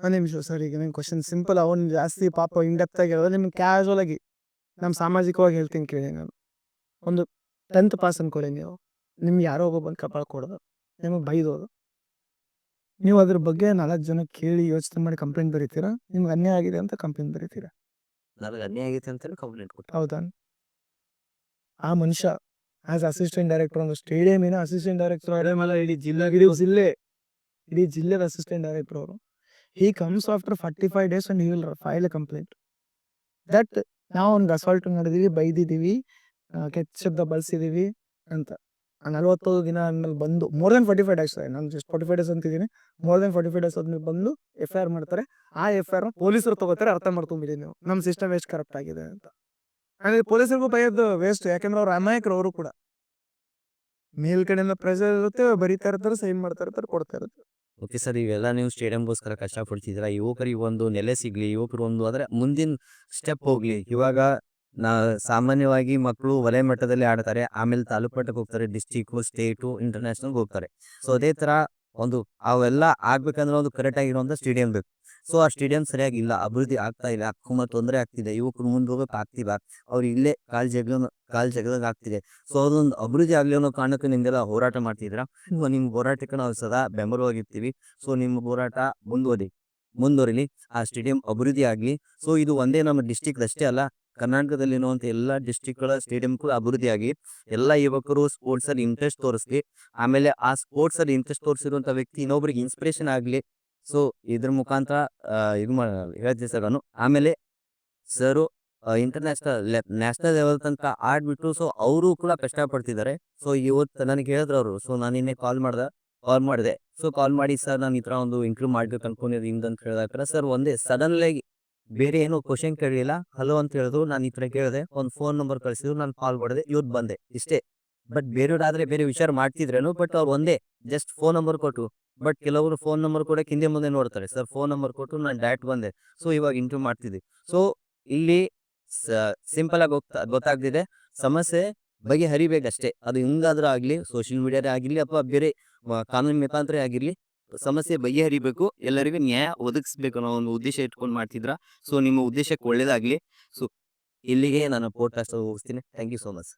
ಒಂದು ನಿಮಿಷ ಸರ್, ಈಗ ನಿಮ್ಮ ಕ್ವಶನ್ ಸಿಂಪಲ್. ಅವ್ನು ಜಾಸ್ತಿ ಪಾಪ ಇನ್ಡೆಪ್ತ್ ಆಗಿರೋದು. ನಿಮ್ಗೆ ಕ್ಯಾಶುವಲ್ ಆಗಿ ನಮ್ಮ ಸಾಮಾಜಿಕವಾಗಿ ಹೇಳ್ತೀನಿ ಕೇಳಿ. ನಾನು ಒಂದು 10th ಪಾಸ್ ಅನ್ಕೊಳ್ಳಿ ನೀವು. ನಿಮ್ಗೆ ಯಾರೋ ಒಬ್ಬ ಬಂದು ಕಪಾಳ ಕೊಡೋದು, ನಿಮಗೆ ಬೈದೋದು, ನೀವು ಅದ್ರ ಬಗ್ಗೆ 4 ಜನ ಕೇಳಿ ಯೋಚನೆ ಮಾಡಿ ಕಂಪ್ಲೇಂಟ್ ಬರೀತೀರಾ? ನಿಮ್ಗೆ ಅನ್ಯಾಯ ಆಗಿದೆ ಅಂತ ಕಂಪ್ಲೇಂಟ್ ಬರೀತೀರಾ? ನನಗೆ ಅನ್ಯಾಯ ಆಗೈತೆ ಅಂತೇಳಿ ಕಂಪ್ಲೇಂಟ್ ಕೊಟ್ಟೆ. ಹೌದಾ? ಆ ಮನುಷ್ಯ ಆಸ್ ಅಸಿಸ್ಟೆಂಟ್ ಡೈರೆಕ್ಟರ್ ಒಂದು ಸ್ಟೇಡಿಯಮಿನ ಅಸಿಸ್ಟೆಂಟ್ ಡೈರೆಕ್ಟರ್ ಇಡೀ ಜಿಲ್ಲೆದ ಅಸಿಸ್ಟೆಂಟ್ ಡೈರೆಕ್ಟರ್ ಅವರು. He comes after 45 days and he will file A complaint that ನಾವು ಅವ್ನಿಗೆ ಅಸಾಲ್ಟ್ ಮಾಡಿದೀವಿ, ಬೈದಿದ್ದೀವಿ, ಕೆಟ್ಟ ಶಬ್ದ ಬಳಸಿದೀವಿ ಅಂತ. 40 ದಿನ ಆದ್ಮೇಲೆ ಬಂದು ಮೋರ್ ದೆನ್ 45 ಡೇಸ್, ನಾನು ಜಸ್ಟ್ 45 ಡೇಸ್ ಅಂತಿದ್ದೀನಿ, ಮೋರ್ ದೆನ್ 45 ಡೇಸ್ ಆದ್ಮೇಲೆ ಬಂದು FIR ಮಾಡ್ತಾರೆ. ಆ FIR ಪೊಲೀಸರು ತಗೋತಾರೆ. ಅರ್ಥ ಮಾಡ್ಕೊಂಬಿಡಿ ನೀವು ನಮ್ಮ ಸಿಸ್ಟಮ್ ಎಷ್ಟು ಕರಪ್ಟ್ ಆಗಿದೆ ಅಂತ. ಅಂದ್ರೆ ಪೊಲೀಸರಿಗೂ ಬೈಯೋದು ವೇಸ್ಟ್, ಯಾಕಂದ್ರೆ ಅವ್ರು ಅಮಾಯಕರು. ಅವರು ಕೂಡ ಮೇಲ್ಕಡೆಯಿಂದ ಪ್ರೆಷರ್ ಇರುತ್ತೆ, ಬರೀತಾ ಇರ್ತಾರೆ, ಸೈನ್ ಮಾಡ್ತಾ ಇರ್ತಾರೆ, ಕೊಡ್ತಾ ಇರ್ತಾರೆ. ಓಕೆ ಸರ್, ಇವೆಲ್ಲ ನೀವು ಸ್ಟೇಡಿಯಂಗೋಸ್ಕರ ಕಷ್ಟಪಡ್ತಿದ್ದೀರಾ. ಯುವಕರಿಗೆ ಒಂದು ನೆಲೆ ಸಿಗ್ಲಿ, ಯುವಕರು ಒಂದು ಅದರ ಮುಂದಿನ ಸ್ಟೆಪ್ ಹೋಗ್ಲಿ. ಇವಾಗ ಸಾಮಾನ್ಯವಾಗಿ ಮಕ್ಕಳು ವಲಯ ಮಟ್ಟದಲ್ಲಿ ಆಡ್ತಾರೆ, ಆಮೇಲೆ ತಾಲೂಕು ಮಟ್ಟಕ್ಕೆ ಹೋಗ್ತಾರೆ, ಡಿಸ್ಟಿಕ್, ಸ್ಟೇಟು, ಇಂಟರ್ನ್ಯಾಷನಲ್ ಹೋಗ್ತಾರೆ. ಸೊ ಅದೇ ತರ ಒಂದು ಅವೆಲ್ಲ ಆಗ್ಬೇಕಂದ್ರೆ ಒಂದು ಕರೆಕ್ಟ್ ಆಗಿರುವಂತ ಸ್ಟೇಡಿಯಂ ಬೇಕು. ಸೊ ಆ ಸ್ಟೇಡಿಯಂ ಸರಿಯಾಗಿಲ್ಲ, ಅಭಿವೃದ್ಧಿ ಆಗ್ತಾ ಇಲ್ಲ, ತೊಂದರೆ ಆಗ್ತಿದೆ, ಯುವಕರು ಮುಂದೆ ಹೋಗಕ್ ಆಗ್ತಿಲ್ಲ, ಅವ್ರು ಇಲ್ಲೇ ಕಾಲ್ ಜಗದಾಗ ಆಗ್ತಿದೆ. ಸೊ ಅದೊಂದು ಅಭಿವೃದ್ಧಿ ಆಗ್ಲಿ ಅನ್ನೋ ಕಾರಣಕ್ಕೆ ನಿಮ್ಗೆಲ್ಲ ಹೋರಾಟ ಮಾಡ್ತಿದ್ದೀರಾ. ನಿಮ್ ಹೋರಾಟಕ್ಕೆ ನಾವು ಸದಾ ಬೆಂಬಲವಾಗಿರ್ತೀವಿ. ಸೊ ನಿಮ್ಮ ಹೋರಾಟ ಮುಂದುವರಿಲಿ, ಆ ಸ್ಟೇಡಿಯಂ ಅಭಿವೃದ್ಧಿ ಆಗ್ಲಿ. ಸೊ ಇದು ಒಂದೇ ನಮ್ಮ ಡಿಸ್ಟಿಕ್ ಅಷ್ಟೇ ಅಲ್ಲ, ಕರ್ನಾಟಕದಲ್ಲಿರುವಂತ ಎಲ್ಲಾ ಡಿಸ್ಟಿಕ್ಗಳ ಸ್ಟೇಡಿಯಂ ಕೂಡ ಅಭಿವೃದ್ಧಿ ಆಗಿ ಎಲ್ಲಾ ಯುವಕರು ಸ್ಪೋರ್ಟ್ಸ್ ಅಲ್ಲಿ ಇಂಟ್ರೆಸ್ಟ್ ತೋರಿಸ್ಲಿ. ಆಮೇಲೆ ಆ ಸ್ಪೋರ್ಟ್ಸ್ ಅಲ್ಲಿ ಇಂಟ್ರೆಸ್ಟ್ ತೋರಿಸಿರುವಂತ ವ್ಯಕ್ತಿ ಇನ್ನೊಬ್ರಿಗೆ ಇನ್ಸ್ಪಿರೇಷನ್ ಆಗ್ಲಿ. ಸೊ ಇದ್ರ ಮುಖಾಂತರ ಇದು ಹೇಳ್ತೀನಿ ಸರ್ ನಾನು. ಆಮೇಲೆ ಸರ್ ನ್ಯಾಷನಲ್ ಲೆವೆಲ್ ತನಕ ಆಡ್ಬಿಟ್ಟು, ಸೊ ಅವರು ಕೂಡ ಕಷ್ಟಪಡ್ತಿದ್ದಾರೆ. ಸೊ ಇವತ್ತು ನನಗೆ ಹೇಳಿದ್ರು ಅವರು. ಸೊ ನಾನು ನಿನ್ನೆ ಕಾಲ್ ಮಾಡಿದೆ. ಸೊ ಕಾಲ್ ಮಾಡಿ ಸರ್ ನಾನು ಈ ತರ ಒಂದು ಇಂಟರ್ವ್ಯೂ ಮಾಡ್ಬೇಕು ಅನ್ಕೊಂಡಿದ್ದು ಹಿಂದಂತ ಹೇಳಿದಾರೆ. ಸರ್ ಒಂದೇ ಸಡನ್ಲಿ ಬೇರೆ ಏನೋ ಕ್ವಶನ್ ಕೇಳಲಿಲ್ಲ, ಹಲೋ ಅಂತ ಹೇಳಿದ್ರು. ನಾನು ಈ ತರ ಕೇಳಿದೆ, ಒಂದು ಫೋನ್ ನಂಬರ್ ಕಳಿಸಿದ್ರು, ನಾನು ಕಾಲ್ ಮಾಡಿದೆ, ಇವತ್ತು ಬಂದೆ ಇಷ್ಟೇ. ಬಟ್ ಬೇರೆಯವ್ರಾದ್ರೆ ಬೇರೆ ವಿಚಾರ ಮಾಡ್ತಿದ್ರೇನು, ಬಟ್ ಅವ್ರು ಒಂದೇ ಜಸ್ಟ್ ಫೋನ್ ನಂಬರ್ ಕೊಟ್ಟು. ಬಟ್ ಕೆಲವರು ಫೋನ್ ನಂಬರ್ ಕೊಡಕ್ಕೆ ಹಿಂದೆ ಮುಂದೆ ನೋಡ್ತಾರೆ. ಸರ್ ಫೋನ್ ನಂಬರ್ ಕೊಟ್ಟು ನಾನು ಡೈರೆಕ್ಟ್ ಬಂದೆ. ಸೊ ಇವಾಗ ಇಂಟರ್ವ್ಯೂ ಮಾಡ್ತಿದ್ವಿ. ಸೊ ಇಲ್ಲಿ ಸಿಂಪಲ್ ಆಗಿ ಗೊತ್ತಾಗ್ತಿದೆ, ಸಮಸ್ಯೆ ಬಗೆಹರಿಬೇಕಷ್ಟೇ. ಅದು ಹಿಂಗಾದ್ರೂ ಆಗ್ಲಿ, ಸೋಷಿಯಲ್ ಮೀಡಿಯಾದೇ ಆಗಿರ್ಲಿ, ಅಥವಾ ಬೇರೆ ಕಾನೂನು ಮುಖಾಂತರ ಆಗಿರ್ಲಿ, ಸಮಸ್ಯೆ ಬಗೆಹರಿಬೇಕು, ಎಲ್ಲರಿಗೂ ನ್ಯಾಯ ಒದಗಿಸ್ಬೇಕು ಅನ್ನೋ ಒಂದು ಉದ್ದೇಶ ಇಟ್ಕೊಂಡು ಮಾಡ್ತಿದ್ರ. ಸೊ ನಿಮ್ಮ ಉದ್ದೇಶಕ್ಕೆ ಒಳ್ಳೇದಾಗ್ಲಿ. ಸೊ ಇಲ್ಲಿಗೆ ನಾನು ಪೋಡ್ಕಾಸ್ಟ್ ಮುಗಿಸ್ತೀನಿ. Thank you so much.